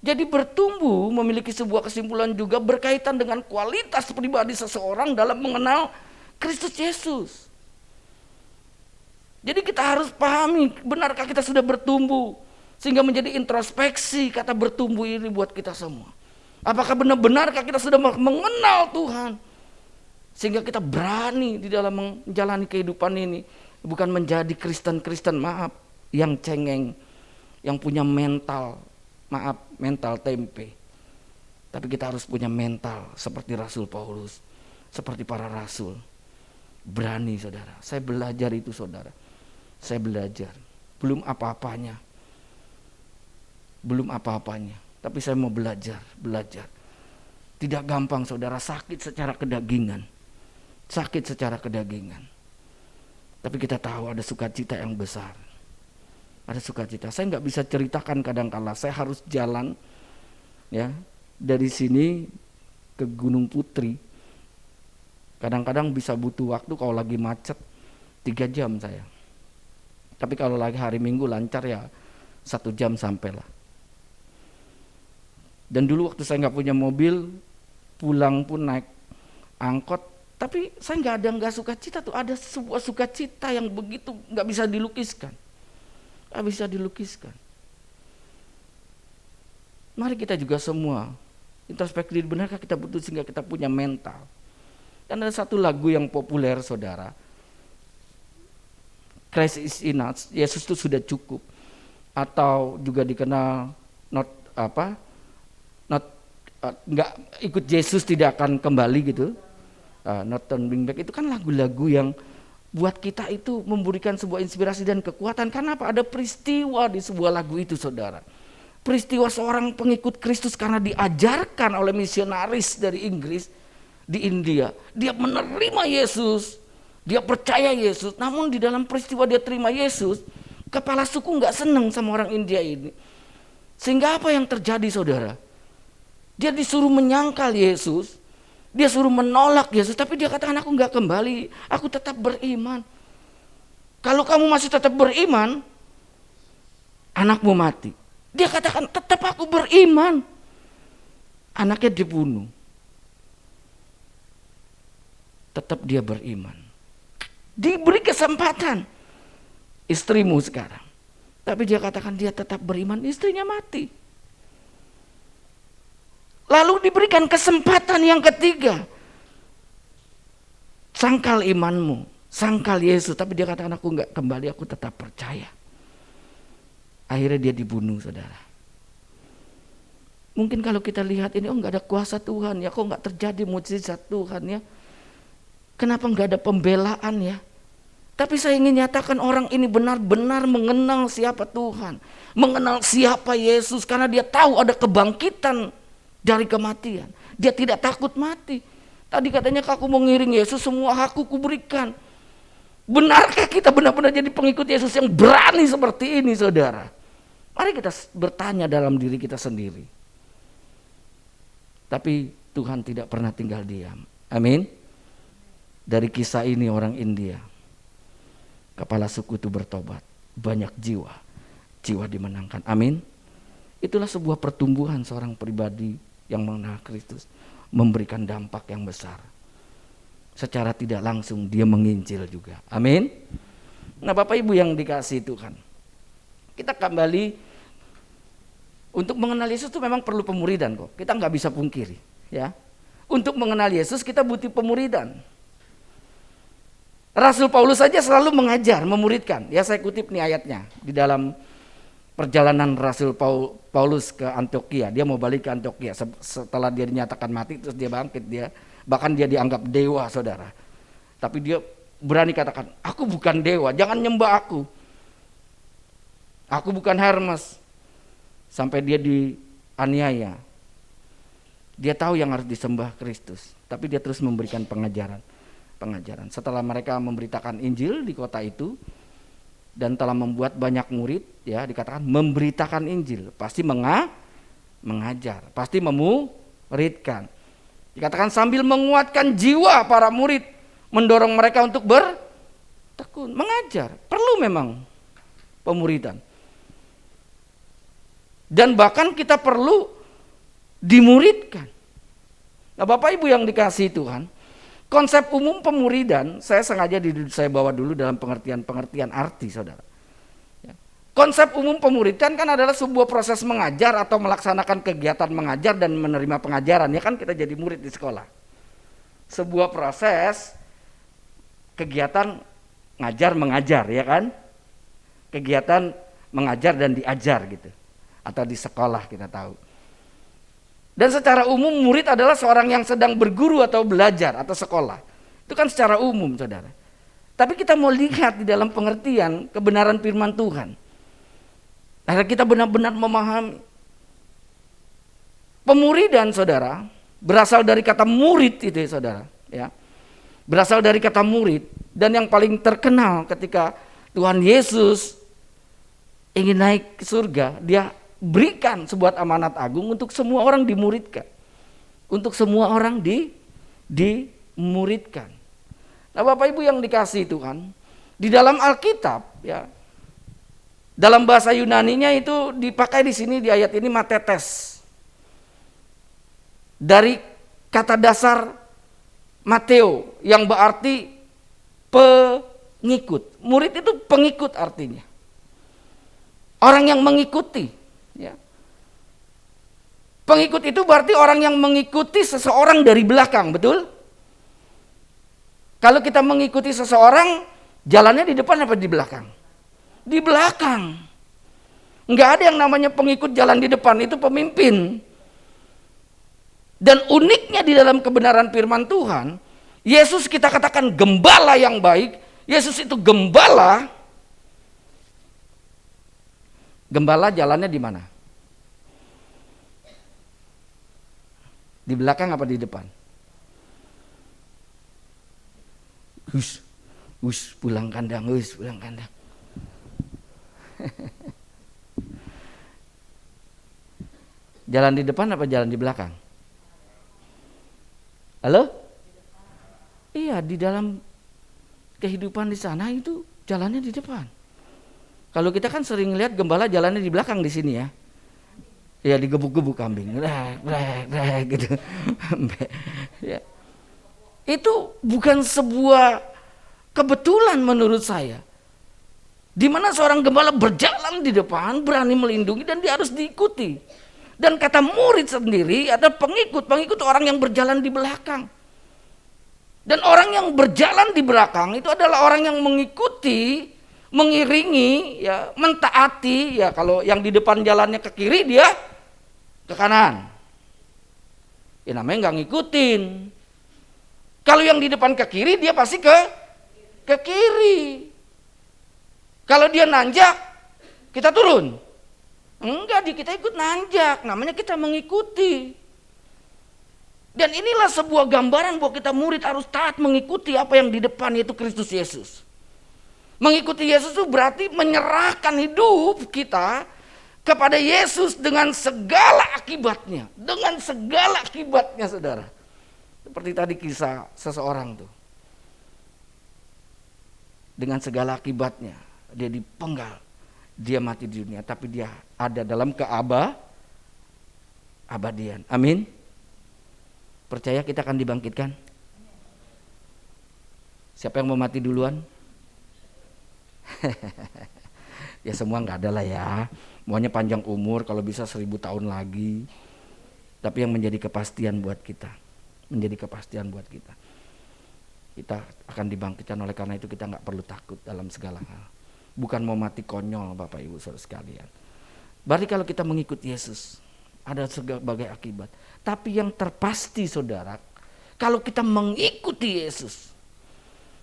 Jadi bertumbuh memiliki sebuah kesimpulan juga berkaitan dengan kualitas pribadi seseorang dalam mengenal Kristus Yesus. Jadi kita harus pahami, benarkah kita sudah bertumbuh? Sehingga menjadi introspeksi kata bertumbuh ini buat kita semua. Apakah benar-benarkah kita sudah mengenal Tuhan? Sehingga kita berani di dalam menjalani kehidupan ini. Bukan menjadi Kristen-Kristen yang cengeng. Yang punya mental tempe. Tapi kita harus punya mental seperti Rasul Paulus. Seperti para rasul. Berani saudara. Saya belajar itu saudara. Saya belajar. Belum apa-apanya. Tapi saya mau belajar. Tidak gampang saudara, sakit secara kedagingan. Tapi kita tahu ada sukacita yang besar. Ada sukacita. Saya nggak bisa ceritakan kadang-kala. Saya harus jalan ya dari sini ke Gunung Putri. Kadang-kadang bisa butuh waktu kalau lagi macet 3 jam saya. Tapi kalau lagi hari Minggu lancar ya 1 jam sampailah. Dan dulu waktu saya nggak punya mobil, pulang pun naik angkot. Tapi saya nggak sukacita tuh. Ada sebuah sukacita yang begitu nggak bisa dilukiskan. Mari kita juga semua introspeksi diri, benarkah kita butuh sehingga kita punya mental. Dan ada satu lagu yang populer saudara. Christ is enough, Yesus itu sudah cukup. Atau juga dikenal nggak ikut Yesus tidak akan kembali gitu. Not turning back itu kan lagu-lagu yang buat kita itu memberikan sebuah inspirasi dan kekuatan. Kenapa? Ada peristiwa di sebuah lagu itu, saudara. Peristiwa seorang pengikut Kristus karena diajarkan oleh misionaris dari Inggris di India. Dia menerima Yesus, dia percaya Yesus. Namun di dalam peristiwa dia terima Yesus, kepala suku nggak senang sama orang India ini. Sehingga apa yang terjadi, saudara? Dia disuruh menyangkal Yesus, dia suruh menolak Yesus, tapi dia katakan aku nggak kembali, aku tetap beriman. Kalau kamu masih tetap beriman, anakmu mati. Dia katakan tetap aku beriman. Anaknya dibunuh. Tetap dia beriman. Diberi kesempatan. Istrimu sekarang. Tapi dia katakan dia tetap beriman, istrinya mati. Lalu diberikan kesempatan yang ketiga. Sangkal imanmu, sangkal Yesus. Tapi dia katakan aku enggak kembali, aku tetap percaya. Akhirnya dia dibunuh, saudara. Mungkin kalau kita lihat ini, enggak ada kuasa Tuhan ya, kok enggak terjadi mukjizat Tuhan ya. Kenapa enggak ada pembelaan ya? Tapi saya ingin nyatakan orang ini benar-benar mengenal siapa Tuhan. Mengenal siapa Yesus karena dia tahu ada kebangkitan dari kematian. Dia tidak takut mati. Tadi katanya aku mau ngiring Yesus, semua hakku kuberikan. Benarkah kita benar-benar jadi pengikut Yesus yang berani seperti ini, saudara? Mari kita bertanya dalam diri kita sendiri. Tapi Tuhan tidak pernah tinggal diam. Amin. Dari kisah ini orang India, kepala suku itu bertobat. Banyak jiwa dimenangkan. Amin. Itulah sebuah pertumbuhan seorang pribadi yang mengenal Kristus, memberikan dampak yang besar. Secara tidak langsung dia menginjil juga. Amin. Nah, Bapak Ibu yang dikasihi Tuhan, kita kembali untuk mengenal Yesus itu memang perlu pemuridan kok. Kita nggak bisa pungkiri, ya. Untuk mengenal Yesus kita butuh pemuridan. Rasul Paulus saja selalu mengajar, memuridkan. Ya, saya kutip nih ayatnya di dalam perjalanan Rasul Paulus ke Antioquia. Dia mau balik ke Antioquia setelah dia dinyatakan mati, terus dia bangkit. Bahkan dia dianggap dewa, saudara. Tapi dia berani katakan, aku bukan dewa, jangan nyembah aku. Aku bukan Hermes. Sampai dia dianiaya. Dia tahu yang harus disembah Kristus, tapi dia terus memberikan pengajaran. Setelah mereka memberitakan Injil di kota itu dan telah membuat banyak murid, ya, dikatakan memberitakan Injil, pasti mengajar, pasti memuridkan. Dikatakan sambil menguatkan jiwa para murid, mendorong mereka untuk bertekun, mengajar. Perlu memang pemuridan. Dan bahkan kita perlu dimuridkan. Nah, Bapak Ibu yang dikasihi Tuhan, konsep umum pemuridan saya sengaja saya bawa dulu dalam pengertian arti, saudara. Ya. Konsep umum pemuridan kan adalah sebuah proses mengajar atau melaksanakan kegiatan mengajar dan menerima pengajaran. Ya kan kita jadi murid di sekolah. Sebuah proses kegiatan ngajar mengajar, ya kan? Kegiatan mengajar dan diajar gitu. Atau di sekolah kita tahu. Dan secara umum murid adalah seorang yang sedang berguru atau belajar atau sekolah. Itu kan secara umum, saudara. Tapi kita mau lihat di dalam pengertian kebenaran firman Tuhan. Agar kita benar-benar memahami. Pemuridan, saudara, berasal dari kata murid itu, saudara. Ya. Berasal dari kata murid. Dan yang paling terkenal ketika Tuhan Yesus ingin naik ke surga, dia berikan sebuah amanat agung untuk semua orang dimuridkan. Untuk semua orang dimuridkan. Nah, Bapak Ibu yang dikasihi Tuhan, di dalam Alkitab, ya, dalam bahasa Yunaninya itu dipakai di sini di ayat ini matetes. Dari kata dasar Mateo yang berarti pengikut. Murid itu pengikut artinya. Orang yang mengikuti. Ya. Pengikut itu berarti orang yang mengikuti seseorang dari belakang, betul? Kalau kita mengikuti seseorang, jalannya di depan apa di belakang? Di belakang. Enggak ada yang namanya pengikut jalan di depan, itu pemimpin. Dan uniknya di dalam kebenaran firman Tuhan, Yesus kita katakan gembala yang baik, Yesus itu gembala. Gembala jalannya di mana? Di belakang apa di depan? Pulang kandang, pulang kandang. Jalan di depan apa jalan di belakang? Halo? Iya, di dalam kehidupan di sana itu jalannya di depan. Kalau kita kan sering lihat gembala jalannya di belakang di sini ya. Ya digebuk-gebuk kambing, gitu. Ya. Itu bukan sebuah kebetulan menurut saya. Di mana seorang gembala berjalan di depan, berani melindungi dan dia harus diikuti. Dan kata murid sendiri ada pengikut orang yang berjalan di belakang. Dan orang yang berjalan di belakang itu adalah orang yang mengikuti, mengiringi, ya, mentaati. Ya, kalau yang di depan jalannya ke kiri, dia ke kanan. Ya namanya nggak ngikutin. Kalau yang di depan ke kiri, dia pasti ke kiri. Kalau dia nanjak, kita turun. Enggak, kita ikut nanjak. Namanya kita mengikuti. Dan inilah sebuah gambaran bahwa kita murid harus taat mengikuti apa yang di depan, yaitu Kristus Yesus. Mengikuti Yesus itu berarti menyerahkan hidup kita kepada Yesus dengan segala akibatnya. Dengan segala akibatnya, saudara. Seperti tadi kisah seseorang tuh. Dengan segala akibatnya. Dia dipenggal. Dia mati di dunia. Tapi dia ada dalam keabadian. Amin. Percaya kita akan dibangkitkan? Siapa yang mau mati duluan? Ya semua nggak ada lah ya. Maunya panjang umur, kalau bisa 1000 tahun lagi. Tapi yang menjadi kepastian buat kita. Menjadi kepastian buat kita. Kita akan dibangkitkan, oleh karena itu kita nggak perlu takut dalam segala hal. Bukan mau mati konyol Bapak Ibu Saudara sekalian. Berarti kalau kita mengikuti Yesus, ada sebagai akibat. Tapi yang terpasti saudara, kalau kita mengikuti Yesus,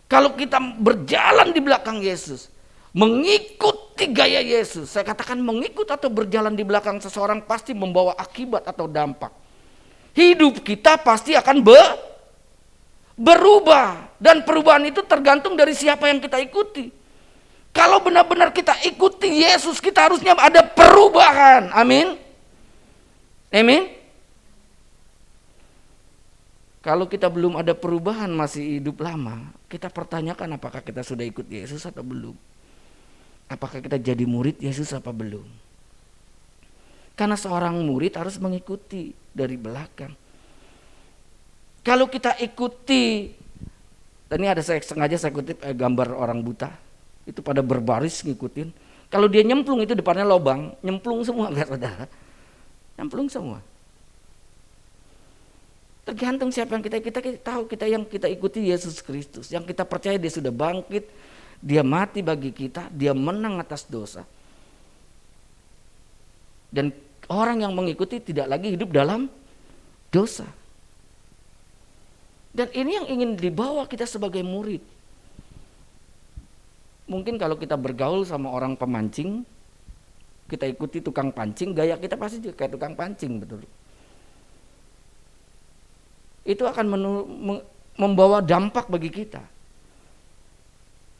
kalau kita berjalan di belakang Yesus, mengikuti gaya Yesus, saya katakan mengikut atau berjalan di belakang seseorang pasti membawa akibat atau dampak. Hidup kita pasti akan berubah, dan perubahan itu tergantung dari siapa yang kita ikuti. Kalau benar-benar kita ikuti Yesus, kita harusnya ada perubahan. Amin. Amin. Kalau kita belum ada perubahan, masih hidup lama, kita pertanyakan apakah kita sudah ikut Yesus atau belum. Apakah kita jadi murid Yesus apa belum. Karena seorang murid harus mengikuti dari belakang. Kalau kita ikuti, dan ini ada sengaja saya kutip gambar orang buta, itu pada berbaris ngikutin. Kalau dia nyemplung itu depannya lubang, nyemplung semua, enggak saudara? Nyemplung semua. Tergantung siapa yang kita tahu, kita yang kita ikuti Yesus Kristus, yang kita percaya dia sudah bangkit, dia mati bagi kita, dia menang atas dosa. Dan orang yang mengikuti tidak lagi hidup dalam dosa. Dan ini yang ingin dibawa kita sebagai murid. Mungkin kalau kita bergaul sama orang pemancing, kita ikuti tukang pancing, gaya kita pasti juga kayak tukang pancing, betul. Itu akan membawa dampak bagi kita.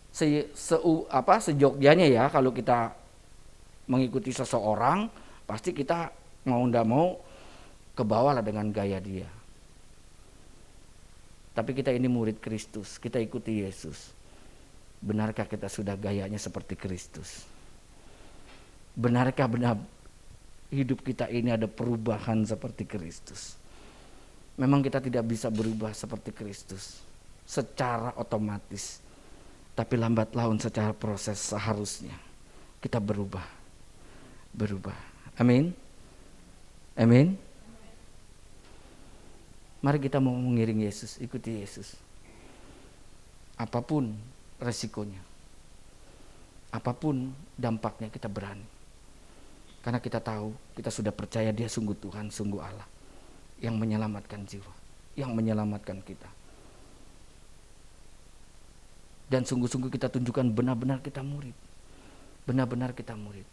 Sejogjanya ya, kalau kita mengikuti seseorang, pasti kita mau ndak mau kebawa lah dengan gaya dia. Tapi kita ini murid Kristus, kita ikuti Yesus. Benarkah kita sudah gayanya seperti Kristus? Benarkah benar hidup kita ini ada perubahan seperti Kristus? Memang kita tidak bisa berubah seperti Kristus secara otomatis, tapi lambat laun secara proses seharusnya kita berubah. Amin. Amin. Mari kita mau mengiring Yesus, ikuti Yesus. Apapun resikonya, apapun dampaknya, kita berani. Karena kita tahu, kita sudah percaya dia sungguh Tuhan, sungguh Allah yang menyelamatkan jiwa, yang menyelamatkan kita. Dan sungguh-sungguh kita tunjukkan benar-benar kita murid. Benar-benar kita murid.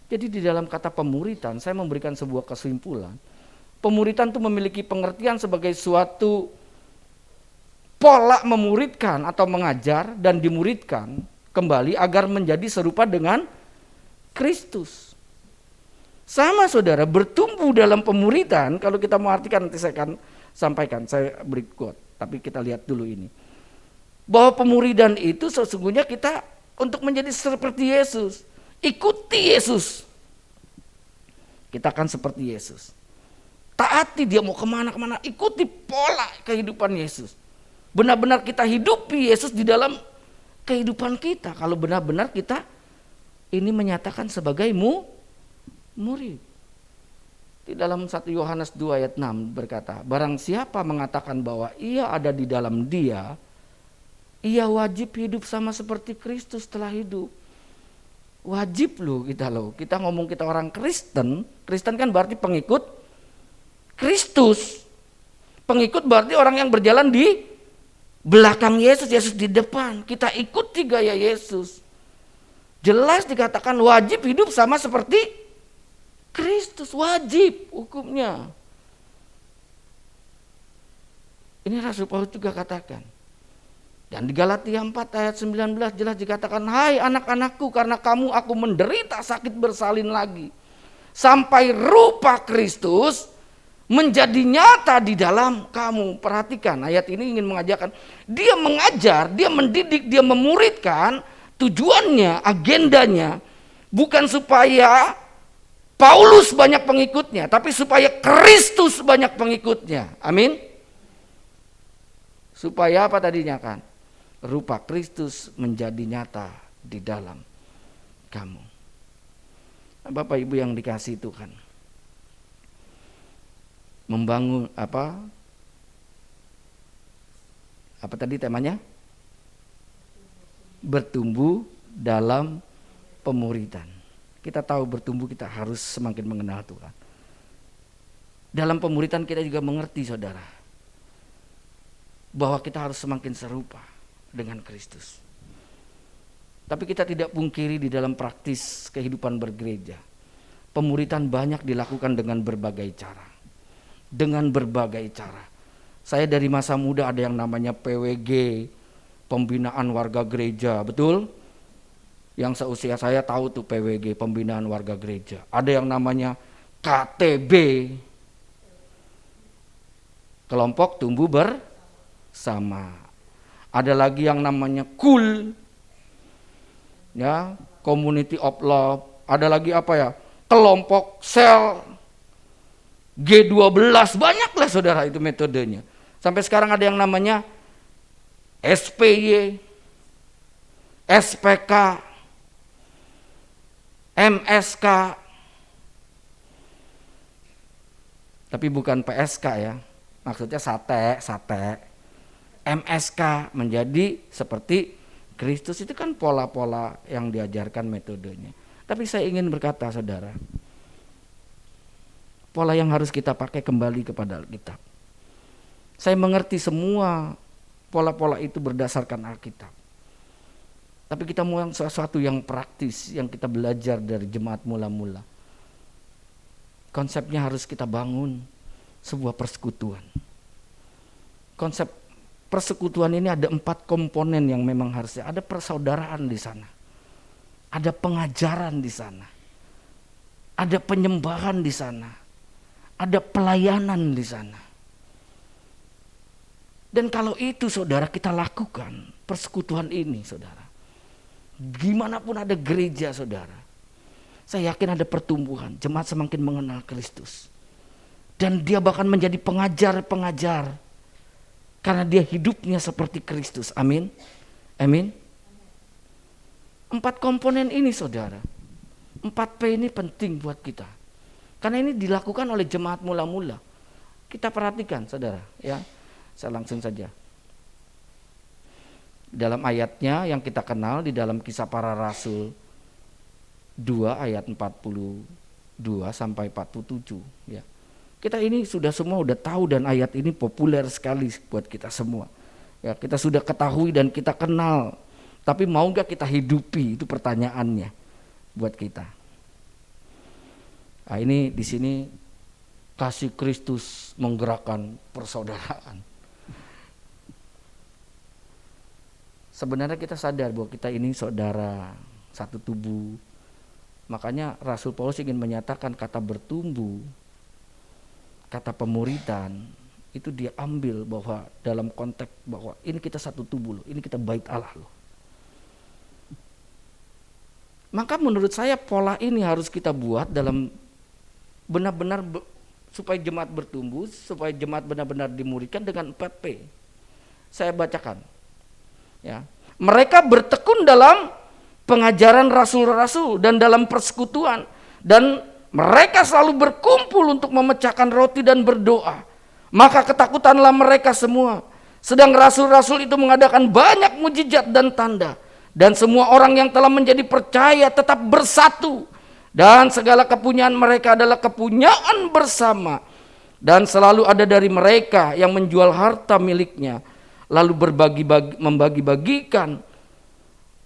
Jadi di dalam kata pemuritan, saya memberikan sebuah kesimpulan. Pemuritan itu memiliki pengertian sebagai suatu pola memuridkan atau mengajar dan dimuridkan kembali agar menjadi serupa dengan Kristus. Sama saudara, bertumbuh dalam pemuritan, kalau kita mau artikan nanti saya akan sampaikan, saya beri quote, tapi kita lihat dulu ini. Bahwa pemuridan itu sesungguhnya kita untuk menjadi seperti Yesus. Ikuti Yesus. Kita akan seperti Yesus. Taati dia mau kemana-kemana, ikuti pola kehidupan Yesus. Benar-benar kita hidupi Yesus di dalam kehidupan kita. Kalau benar-benar kita ini menyatakan sebagai murid. Di dalam 1 Yohanes 2 ayat 6 berkata, barang siapa mengatakan bahwa ia ada di dalam dia, ia wajib hidup sama seperti Kristus telah hidup. Wajib kita ngomong kita orang Kristen. Kristen kan berarti pengikut Kristus. Pengikut berarti orang yang berjalan di belakang Yesus, Yesus di depan. Kita ikuti gaya Yesus. Jelas dikatakan wajib hidup sama seperti Kristus, wajib hukumnya. Ini Rasul Paulus juga katakan. Dan di Galatia 4 ayat 19 jelas dikatakan, hai anak-anakku, karena kamu aku menderita sakit bersalin lagi, sampai rupa Kristus menjadi nyata di dalam kamu. Perhatikan, ayat ini ingin mengajarkan, dia mengajar, dia mendidik, dia memuridkan. Tujuannya, agendanya bukan supaya Paulus banyak pengikutnya, tapi supaya Kristus banyak pengikutnya. Amin. Supaya apa tadinya kan? Rupa Kristus menjadi nyata di dalam kamu. Bapak Ibu yang dikasihi Tuhan, membangun apa tadi temanya? Bertumbuh dalam pemuridan. Kita tahu bertumbuh kita harus semakin mengenal Tuhan. Dalam pemuridan kita juga mengerti saudara, bahwa kita harus semakin serupa dengan Kristus. Tapi kita tidak pungkiri di dalam praktis kehidupan bergereja, pemuridan banyak dilakukan dengan berbagai cara. Dengan berbagai cara. Saya dari masa muda ada yang namanya PWG, pembinaan warga gereja, betul? Yang seusia saya tahu tuh PWG, pembinaan warga gereja. Ada yang namanya KTB, kelompok tumbuh bersama. Ada lagi yang namanya KUL, ya, Community of Love. Ada lagi apa ya? Kelompok sel G12, banyaklah saudara itu metodenya. Sampai sekarang ada yang namanya SPY, SPK, MSK, tapi bukan PSK ya, maksudnya sate. MSK menjadi seperti Kristus, itu kan pola-pola yang diajarkan metodenya. Tapi saya ingin berkata saudara, pola yang harus kita pakai kembali kepada Alkitab. Saya mengerti semua pola-pola itu berdasarkan Alkitab. Tapi kita mau sesuatu yang praktis, yang kita belajar dari jemaat mula-mula. Konsepnya harus kita bangun sebuah persekutuan. Konsep persekutuan ini ada 4 komponen yang memang harusnya. Ada persaudaraan di sana. Ada pengajaran di sana. Ada penyembahan di sana. Ada pelayanan di sana. Dan kalau itu saudara kita lakukan persekutuan ini saudara, gimana pun ada gereja saudara, saya yakin ada pertumbuhan, jemaat semakin mengenal Kristus. Dan dia bahkan menjadi pengajar-pengajar karena dia hidupnya seperti Kristus. Amin. Amin. 4 komponen ini saudara, 4P ini penting buat kita. Karena ini dilakukan oleh jemaat mula-mula. Kita perhatikan saudara ya. Saya langsung saja. Dalam ayatnya yang kita kenal di dalam Kisah Para Rasul 2 ayat 42 sampai 47 ya. Kita ini sudah semua udah tahu dan ayat ini populer sekali buat kita semua. Ya, kita sudah ketahui dan kita kenal Tapi mau gak kita hidupi, itu pertanyaannya buat kita. Nah, ini di sini kasih Kristus menggerakkan persaudaraan. Sebenarnya kita sadar bahwa kita ini saudara, satu tubuh. Makanya Rasul Paulus ingin menyatakan kata bertumbuh, kata pemuridan, itu dia ambil bahwa dalam konteks bahwa ini kita satu tubuh loh, ini kita bait Allah loh. Maka menurut saya pola ini harus kita buat dalam benar-benar supaya jemaat bertumbuh, supaya jemaat benar-benar dimuridkan dengan 4P. Saya bacakan. Ya. Mereka bertekun dalam pengajaran rasul-rasul dan dalam persekutuan, dan mereka selalu berkumpul untuk memecahkan roti dan berdoa. Maka ketakutanlah mereka semua. Sedang rasul-rasul itu mengadakan banyak mujizat dan tanda. Dan semua orang yang telah menjadi percaya tetap bersatu. Dan segala kepunyaan mereka adalah kepunyaan bersama. Dan selalu ada dari mereka yang menjual harta miliknya, lalu membagi-bagikan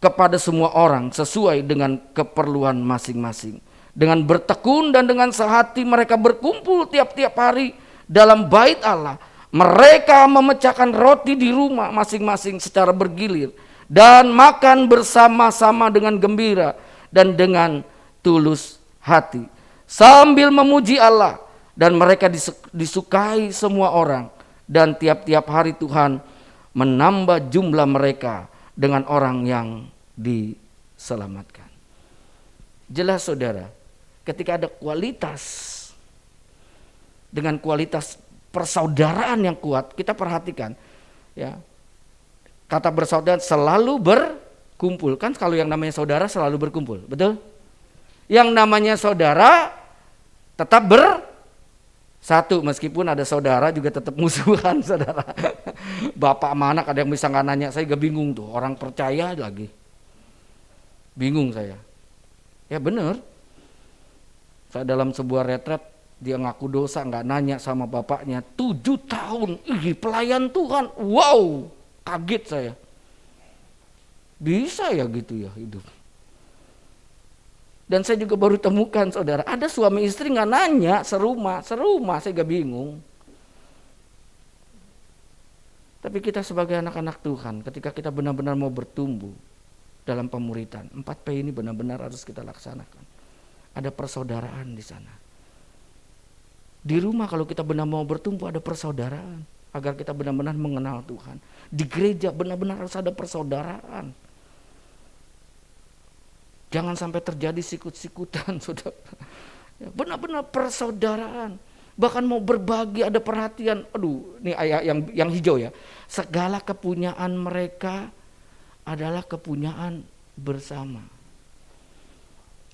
kepada semua orang sesuai dengan keperluan masing-masing. Dengan bertekun dan dengan sehati mereka berkumpul tiap-tiap hari dalam bait Allah. Mereka memecahkan roti di rumah masing-masing secara bergilir dan makan bersama-sama dengan gembira dan dengan tulus hati sambil memuji Allah, dan mereka disukai semua orang, dan tiap-tiap hari Tuhan menambah jumlah mereka dengan orang yang diselamatkan. Jelas saudara, ketika ada kualitas, dengan kualitas persaudaraan yang kuat, kita perhatikan ya. Kata bersaudara selalu berkumpul. Kan kalau yang namanya saudara selalu berkumpul, betul? Yang namanya saudara tetap bersatu, meskipun ada saudara juga tetap musuhan, saudara. Bapak sama anak ada yang bisa nggak nanya, saya gak bingung tuh, orang percaya lagi. Bingung saya. Ya bener. Saya dalam sebuah retret, dia ngaku dosa, nggak nanya sama bapaknya, 7 tahun, pelayan Tuhan, wow. Kaget saya. Bisa ya gitu ya hidup. Dan saya juga baru temukan saudara, ada suami istri gak nanya serumah, saya gak bingung. Tapi kita sebagai anak-anak Tuhan, ketika kita benar-benar mau bertumbuh dalam pemuridan, 4P ini benar-benar harus kita laksanakan. Ada persaudaraan di sana. Di rumah kalau kita benar mau bertumbuh ada persaudaraan, agar kita benar-benar mengenal Tuhan. Di gereja benar-benar harus ada persaudaraan. Jangan sampai terjadi sikut-sikutan, saudara. Benar-benar persaudaraan. Bahkan mau berbagi, ada perhatian. Aduh, ini ayat yang hijau ya. Segala kepunyaan mereka adalah kepunyaan bersama.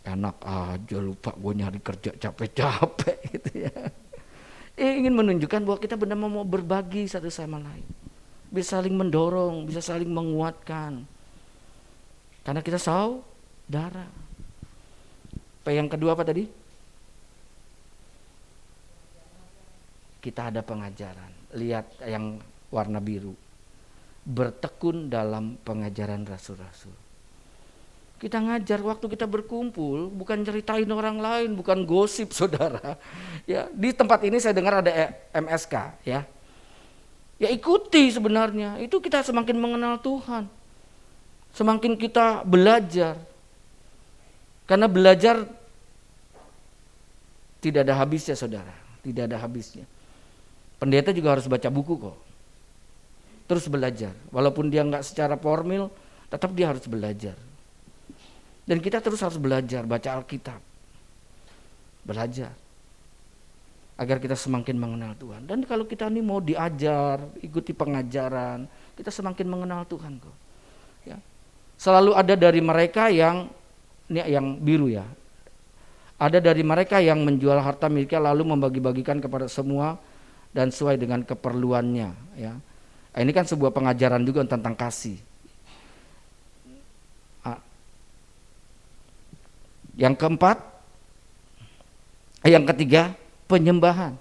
Enak aja, lupa gue nyari kerja capek-capek gitu ya. Ingin menunjukkan bahwa kita benar-benar mau berbagi satu sama lain. Bisa saling mendorong, bisa saling menguatkan. Karena kita saudara. Yang kedua apa tadi? Kita ada pengajaran. Lihat yang warna biru. Bertekun dalam pengajaran rasul-rasul. Kita ngajar waktu kita berkumpul, bukan ceritain orang lain, bukan gosip saudara. Ya, di tempat ini saya dengar ada MSK ya. Ya ikuti sebenarnya, itu kita semakin mengenal Tuhan. Semakin kita belajar. Karena belajar tidak ada habisnya saudara, tidak ada habisnya. Pendeta juga harus baca buku kok. Terus belajar, walaupun dia nggak secara formal, tetap dia harus belajar. Dan kita terus harus belajar, baca Alkitab. Belajar. Agar kita semakin mengenal Tuhan. Dan kalau kita ini mau diajar, ikuti pengajaran, kita semakin mengenal Tuhan kok. Ya. Selalu ada dari mereka yang, ini yang biru ya. Ada dari mereka yang menjual harta miliknya lalu membagi-bagikan kepada semua dan sesuai dengan keperluannya. Ya. Nah, ini kan sebuah pengajaran juga tentang kasih. Yang keempat, yang ketiga, penyembahan.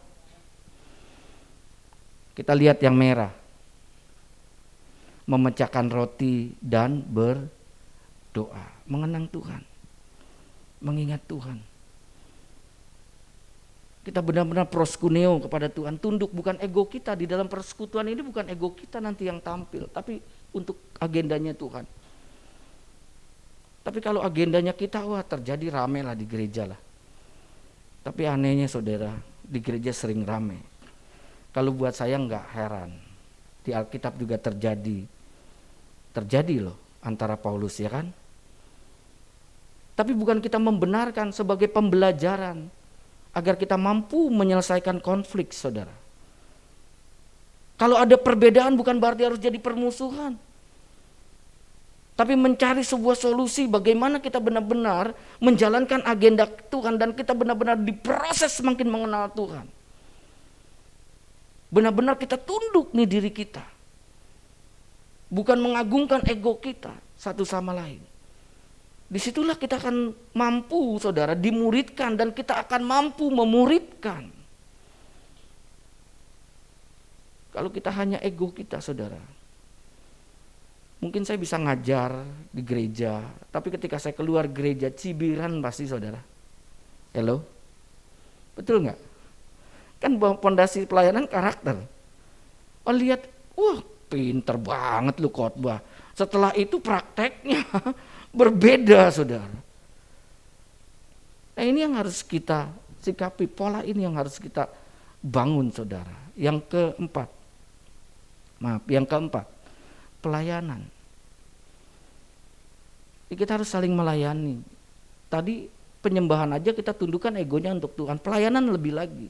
Kita lihat yang merah. Memecahkan roti dan berdoa, mengenang Tuhan, mengingat Tuhan. Kita benar-benar proskuneo kepada Tuhan, tunduk, bukan ego kita. Di dalam persekutuan ini bukan ego kita nanti yang tampil, tapi untuk agendanya Tuhan. Tapi kalau agendanya kita, wah terjadi rame lah di gereja lah. Tapi anehnya saudara, di gereja sering rame. Kalau buat saya nggak heran, di Alkitab juga terjadi loh antara Paulus, ya kan. Tapi bukan kita membenarkan, sebagai pembelajaran agar kita mampu menyelesaikan konflik, saudara. Kalau ada perbedaan bukan berarti harus jadi permusuhan, tapi mencari sebuah solusi bagaimana kita benar-benar menjalankan agenda Tuhan dan kita benar-benar diproses semakin mengenal Tuhan. Benar-benar kita tunduk nih diri kita, bukan mengagungkan ego kita satu sama lain. Disitulah kita akan mampu, saudara, dimuridkan, dan kita akan mampu memuridkan. Kalau kita hanya ego kita, saudara, mungkin saya bisa ngajar di gereja, tapi ketika saya keluar gereja cibiran pasti, saudara. Hello? Betul nggak? Kan pondasi pelayanan karakter. Oh lihat, wah pinter banget lu khotbah. Setelah itu prakteknya berbeda, saudara. Nah ini yang harus kita sikapi, pola ini yang harus kita bangun, saudara. Yang keempat, pelayanan. Kita harus saling melayani. Tadi penyembahan aja kita tundukkan egonya untuk Tuhan, pelayanan lebih lagi.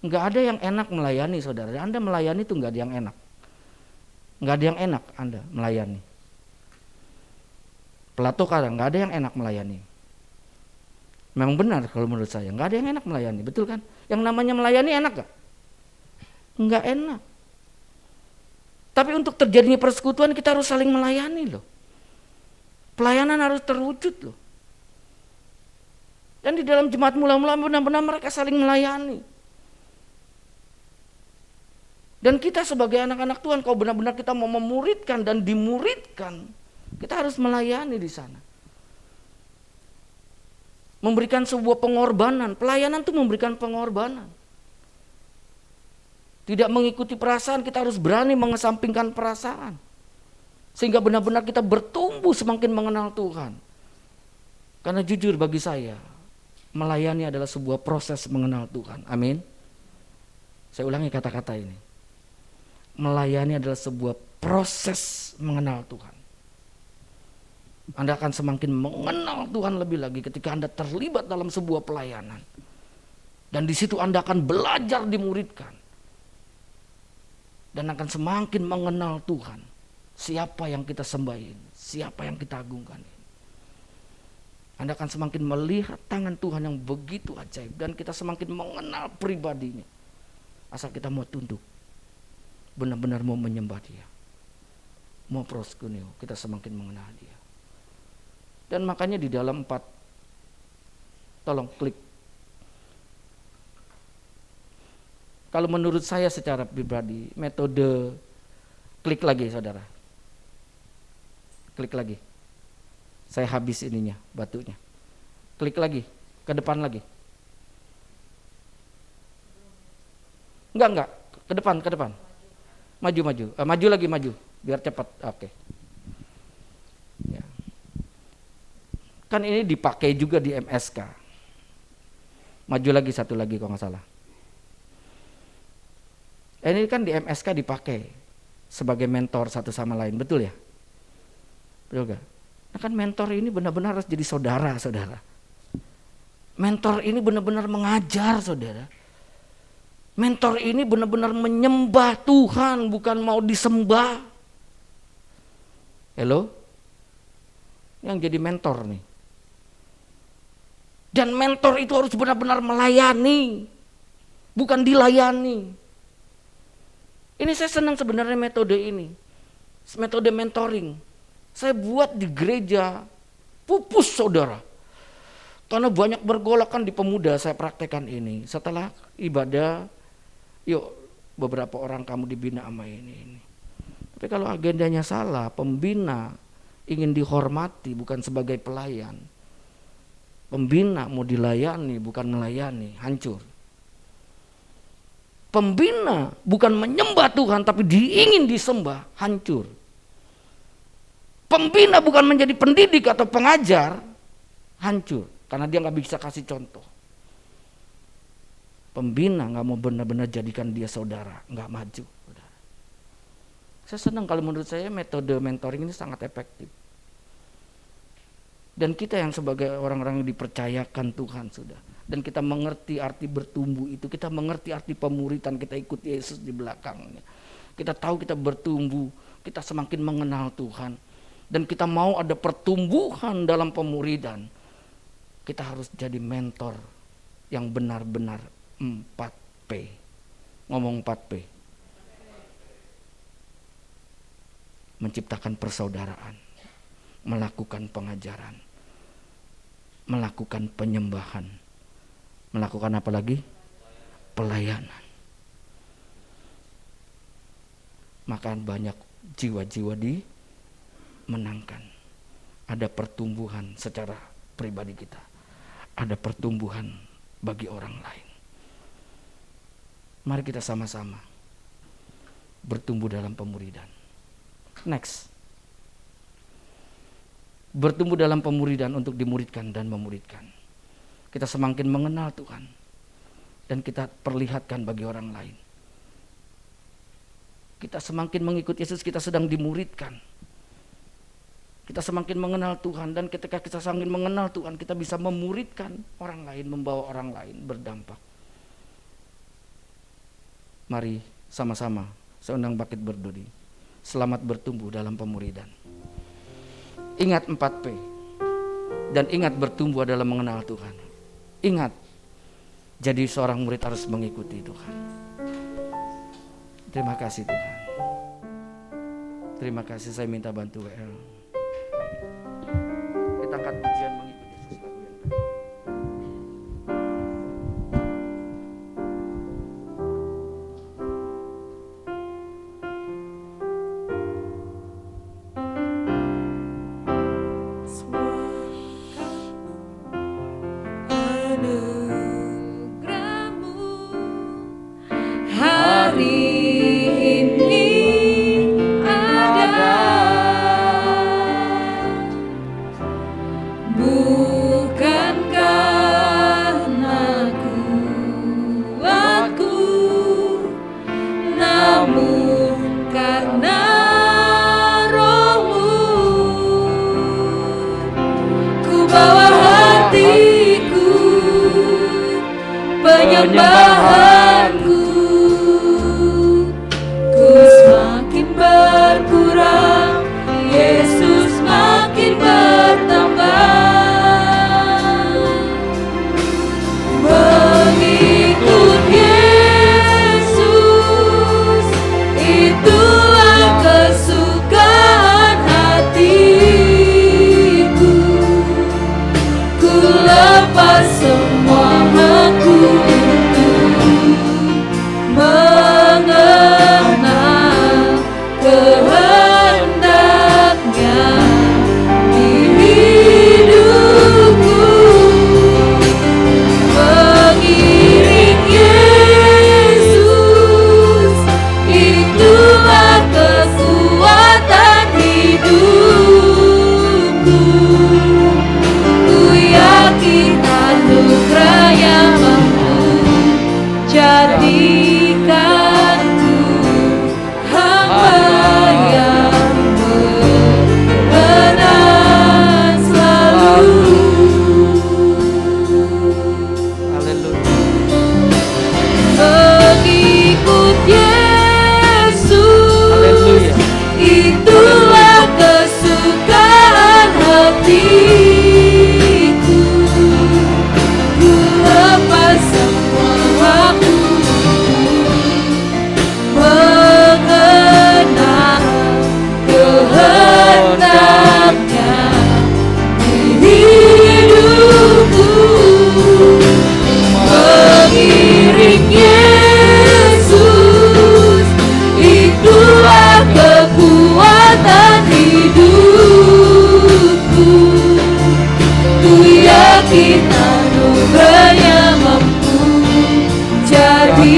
Nggak ada yang enak melayani, saudara. Anda melayani itu nggak ada yang enak. Nggak ada yang enak Anda melayani. Plato kadang nggak ada yang enak melayani. Memang benar kalau menurut saya, nggak ada yang enak melayani, betul kan? Yang namanya melayani enak gak? Nggak enak. Tapi untuk terjadinya persekutuan kita harus saling melayani loh. Pelayanan harus terwujud loh. Dan di dalam jemaat mula-mula benar-benar mereka saling melayani. Dan kita sebagai anak-anak Tuhan, kalau benar-benar kita mau memuridkan dan dimuridkan, kita harus melayani di sana. Memberikan sebuah pengorbanan. Pelayanan itu memberikan pengorbanan. Tidak mengikuti perasaan, kita harus berani mengesampingkan perasaan. Sehingga benar-benar kita bertumbuh semakin mengenal Tuhan. Karena jujur bagi saya, melayani adalah sebuah proses mengenal Tuhan. Amin. Saya ulangi kata-kata ini. Melayani adalah sebuah proses mengenal Tuhan. Anda akan semakin mengenal Tuhan lebih lagi ketika Anda terlibat dalam sebuah pelayanan. Dan di situ Anda akan belajar dimuridkan. Dan akan semakin mengenal Tuhan. Siapa yang kita sembahin, siapa yang kita agungkan. Anda akan semakin melihat tangan Tuhan yang begitu ajaib. Dan kita semakin mengenal pribadinya. Asal kita mau tunduk. Benar-benar mau menyembah Dia. Mau proskuneo, kita semakin mengenal Dia. Dan makanya di dalam 4, tolong klik. Kalau menurut saya secara pribadi, metode, klik lagi saudara. Klik lagi. Saya habis ininya, batunya. Klik lagi, ke depan lagi. Enggak, ke depan. Maju lagi, biar cepat. Oke. Ya. Kan ini dipakai juga di MSK. Maju lagi, satu lagi kalau nggak salah. Ini kan di MSK dipakai sebagai mentor satu sama lain, betul ya? Betul gak? Nah kan mentor ini benar-benar harus jadi saudara. Mentor ini benar-benar mengajar, saudara. Mentor ini benar-benar menyembah Tuhan, bukan mau disembah. Hello? Yang jadi mentor nih. Dan mentor itu harus benar-benar melayani, bukan dilayani. Ini saya senang sebenarnya metode ini. Metode mentoring. Saya buat di gereja pupus, saudara. Karena banyak bergolakan di pemuda, saya praktekkan ini. Setelah ibadah, yuk beberapa orang kamu dibina sama ini. Tapi kalau agendanya salah, pembina ingin dihormati bukan sebagai pelayan. Pembina mau dilayani bukan melayani, hancur. Pembina bukan menyembah Tuhan tapi ingin disembah, hancur. Pembina bukan menjadi pendidik atau pengajar, hancur karena dia nggak bisa kasih contoh. Pembina nggak mau benar-benar jadikan dia saudara, nggak maju. Saya senang kalau menurut saya metode mentoring ini sangat efektif. Dan kita yang sebagai orang-orang yang dipercayakan Tuhan sudah, dan kita mengerti arti bertumbuh itu, kita mengerti arti pemuridan, kita ikut Yesus di belakangnya. Kita tahu kita bertumbuh, kita semakin mengenal Tuhan, dan kita mau ada pertumbuhan dalam pemuridan. Kita harus jadi mentor yang benar-benar 4P. Ngomong 4P. Menciptakan persaudaraan, melakukan pengajaran, melakukan penyembahan, melakukan apa lagi? Pelayanan. Maka banyak jiwa-jiwa dimenangkan. Ada pertumbuhan secara pribadi kita, ada pertumbuhan bagi orang lain. Mari kita sama-sama bertumbuh dalam pemuridan. Next, bertumbuh dalam pemuridan untuk dimuridkan dan memuridkan. Kita semakin mengenal Tuhan dan kita perlihatkan bagi orang lain. Kita semakin mengikut Yesus, kita sedang dimuridkan. Kita semakin mengenal Tuhan, dan ketika kita semakin mengenal Tuhan, kita bisa memuridkan orang lain, membawa orang lain berdampak. Mari sama-sama, saya undang Bangkit Berdiri. Selamat bertumbuh dalam pemuridan. Ingat 4P. Dan ingat bertumbuh adalah mengenal Tuhan. Ingat, jadi seorang murid harus mengikuti Tuhan. Terima kasih Tuhan. Terima kasih, saya minta bantu WL. Kita angkat pujian mengikuti Yesus lagu yang tadi. Penyembahanku, ku semakin berkurang, Yesus makin bertambah. Mengikut Yesus, itulah kesukaan hatiku. Ku lepas semua hakku untuk hanya mampu jadikanku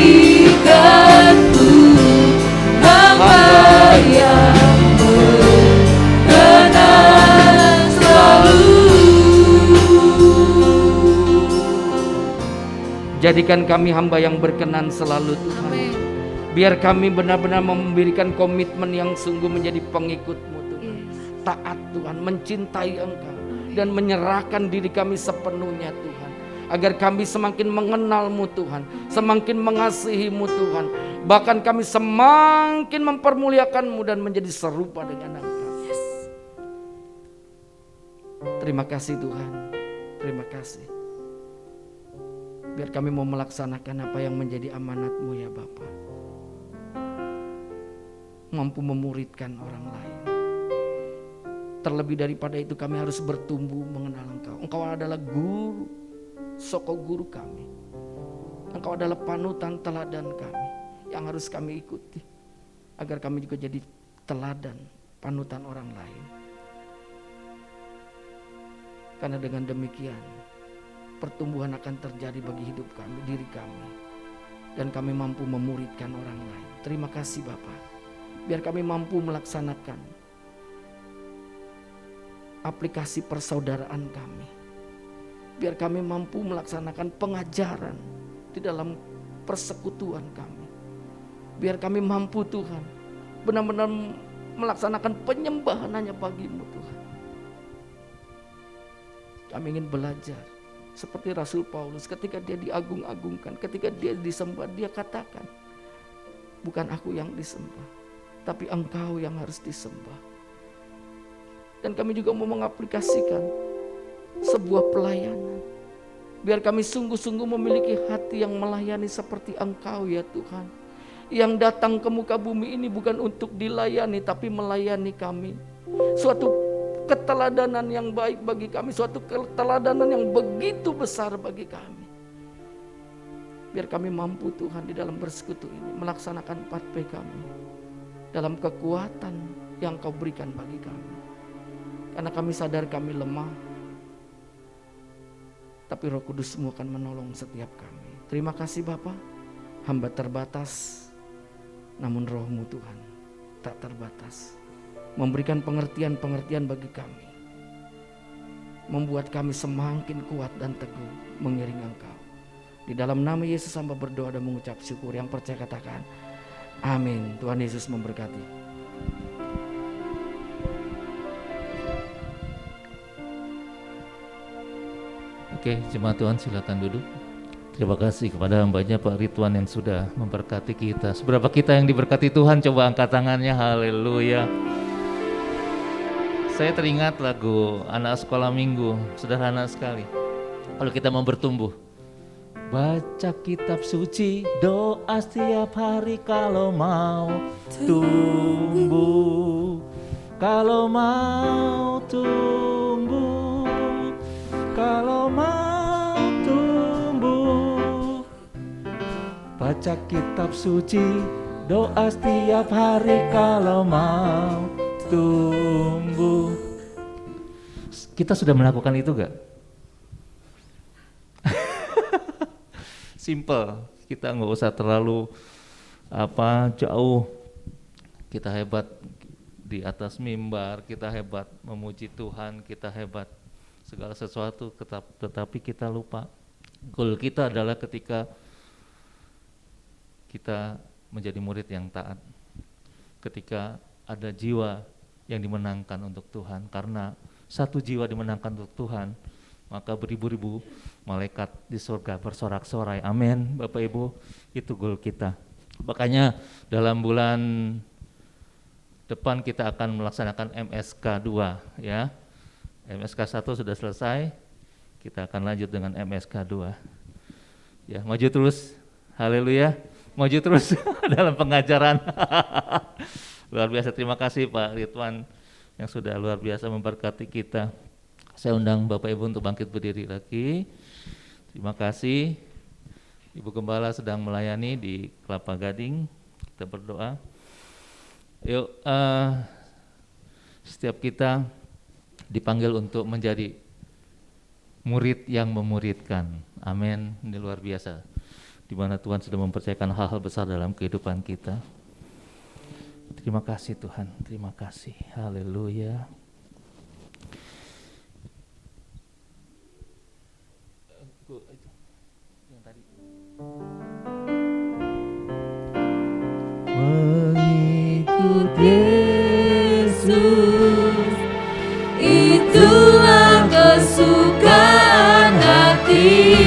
hamba yang berkenan selalu. Jadikan kami hamba yang berkenan selalu Tuhan. Amin. Biar kami benar-benar memberikan komitmen yang sungguh menjadi pengikut-Mu Tuhan. Yes. Taat Tuhan, mencintai Engkau dan menyerahkan diri kami sepenuhnya Tuhan. Agar kami semakin mengenal-Mu Tuhan, semakin mengasihi-Mu Tuhan. Bahkan kami semakin mempermuliakan-Mu dan menjadi serupa dengan Engkau. Yes. Terima kasih Tuhan, terima kasih. Biar kami mau melaksanakan apa yang menjadi amanat-Mu ya Bapa. Mampu memuridkan orang lain. Terlebih daripada itu kami harus bertumbuh mengenal Engkau. Engkau adalah guru, soko guru kami. Engkau adalah panutan teladan kami yang harus kami ikuti. Agar kami juga jadi teladan, panutan orang lain. Karena dengan demikian pertumbuhan akan terjadi bagi hidup kami, diri kami. Dan kami mampu memuridkan orang lain. Terima kasih Bapa. Biar kami mampu melaksanakan aplikasi persaudaraan kami. Biar kami mampu melaksanakan pengajaran di dalam persekutuan kami. Biar kami mampu Tuhan benar-benar melaksanakan penyembahan hanya bagi-Mu Tuhan. Kami ingin belajar seperti Rasul Paulus ketika dia diagung-agungkan, ketika dia disembah, dia katakan, bukan aku yang disembah, tapi Engkau yang harus disembah. Dan kami juga mau mengaplikasikan sebuah pelayanan. Biar kami sungguh-sungguh memiliki hati yang melayani seperti Engkau ya Tuhan. Yang datang ke muka bumi ini bukan untuk dilayani, tapi melayani kami. Suatu keteladanan yang baik bagi kami, suatu keteladanan yang begitu besar bagi kami. Biar kami mampu Tuhan di dalam bersekutu ini melaksanakan 4P kami dalam kekuatan yang Kau berikan bagi kami. Karena kami sadar kami lemah, tapi Roh Kudus-Mu akan menolong setiap kami. Terima kasih Bapa. Hamba terbatas, namun Roh-Mu Tuhan tak terbatas. Memberikan pengertian-pengertian bagi kami. Membuat kami semakin kuat dan teguh mengiring Engkau. Di dalam nama Yesus hamba berdoa dan mengucap syukur. Yang percaya katakan amin. Tuhan Yesus memberkati. Oke, jemaat Tuhan silakan duduk. Terima kasih kepada hambanya Pak Ridwan yang sudah memberkati kita. Seberapa kita yang diberkati Tuhan, coba angkat tangannya, haleluya. Saya teringat lagu anak sekolah minggu, sederhana sekali. Kalau kita mau bertumbuh, baca kitab suci, doa setiap hari kalau mau tumbuh. Kalau mau tumbuh, kalau mau tumbuh. Baca kitab suci, doa setiap hari kalau mau tumbuh. Kita sudah melakukan itu gak? Simple, kita nggak usah terlalu jauh. Kita hebat di atas mimbar, kita hebat memuji Tuhan, kita hebat segala sesuatu, tetapi kita lupa. Goal kita adalah ketika kita menjadi murid yang taat, ketika ada jiwa yang dimenangkan untuk Tuhan. Karena satu jiwa dimenangkan untuk Tuhan, maka beribu-ribu malaikat di surga bersorak-sorai. Amin, Bapak Ibu, itu goal kita. Makanya dalam bulan depan kita akan melaksanakan MSK 2 ya. MSK 1 sudah selesai, kita akan lanjut dengan MSK 2. Ya, maju terus. Haleluya. Maju terus dalam pengajaran. Luar biasa, terima kasih Pak Ridwan yang sudah luar biasa memberkati kita. Saya undang Bapak Ibu untuk bangkit berdiri lagi. Terima kasih. Ibu Gembala sedang melayani di Kelapa Gading. Kita berdoa. Yuk, setiap kita dipanggil untuk menjadi murid yang memuridkan. Amin. Ini luar biasa, di mana Tuhan sudah mempercayakan hal-hal besar dalam kehidupan kita. Terima kasih Tuhan, terima kasih. Haleluya. Mengikut Yesus, itulah kesukaan hatiku.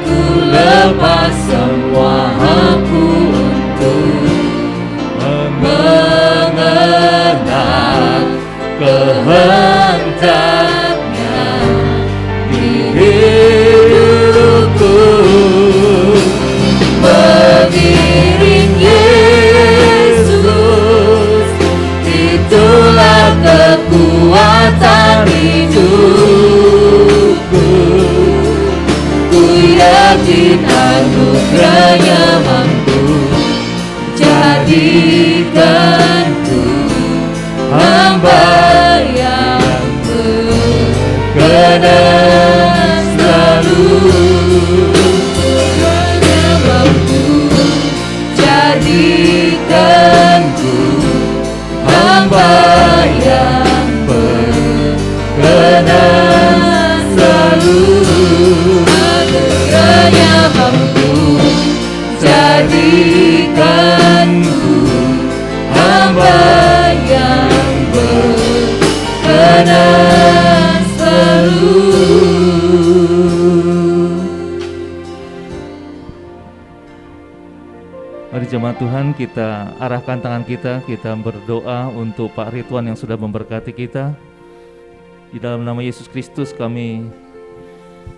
Ku lepas semua aku untuk mengenal kehendaknya di hidupku. Mengiring Yesus, itulah kekuatan hidupku. Ku yakin anugerahnya mampu jadikanku hamba yang berkenan selalu. Jadikanku hamba yang berkenan selalu. Anugerahnya mampu jadikanku hamba yang berkenan selalu. Mari jemaat Tuhan, kita arahkan tangan kita berdoa untuk Pak Ridwan yang sudah memberkati kita. Di dalam nama Yesus Kristus kami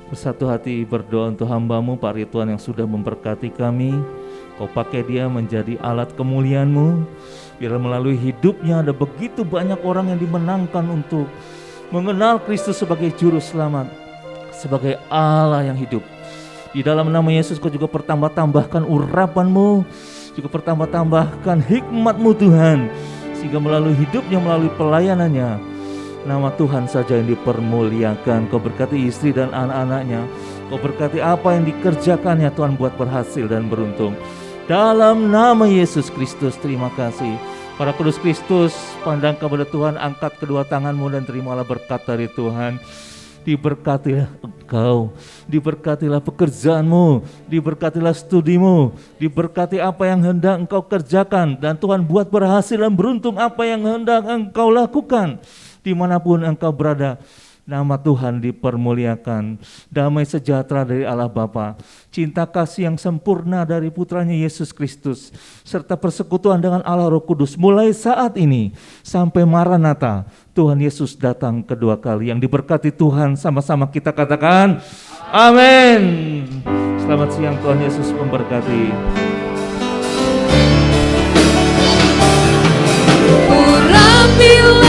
bersatu hati berdoa untuk hamba-Mu Pak Ridwan yang sudah memberkati kami. Kau pakai dia menjadi alat kemuliaan-Mu. Biar melalui hidupnya ada begitu banyak orang yang dimenangkan untuk mengenal Kristus sebagai Juru Selamat, sebagai Allah yang hidup. Di dalam nama Yesus Kau juga pertambah-tambahkan urapan-Mu, juga pertambah-tambahkan hikmat-Mu Tuhan, sehingga melalui hidupnya, melalui pelayanannya, nama Tuhan saja yang dipermuliakan. Kau berkati istri dan anak-anaknya, Kau berkati apa yang dikerjakannya Tuhan, buat berhasil dan beruntung. Dalam nama Yesus Kristus, terima kasih. Para kudus Kristus, pandang kepada Tuhan, angkat kedua tanganmu dan terimalah berkat dari Tuhan. Diberkatilah engkau, diberkatilah pekerjaanmu, diberkatilah studimu, diberkati apa yang hendak engkau kerjakan, dan Tuhan buat berhasil dan beruntung apa yang hendak engkau lakukan dimanapun engkau berada. Nama Tuhan dipermuliakan. Damai sejahtera dari Allah Bapa, cinta kasih yang sempurna dari putranya Yesus Kristus, serta persekutuan dengan Allah Roh Kudus mulai saat ini sampai Maranatha, Tuhan Yesus datang kedua kali. Yang diberkati Tuhan sama-sama kita katakan amin. Selamat siang, Tuhan Yesus memberkati. Urapilah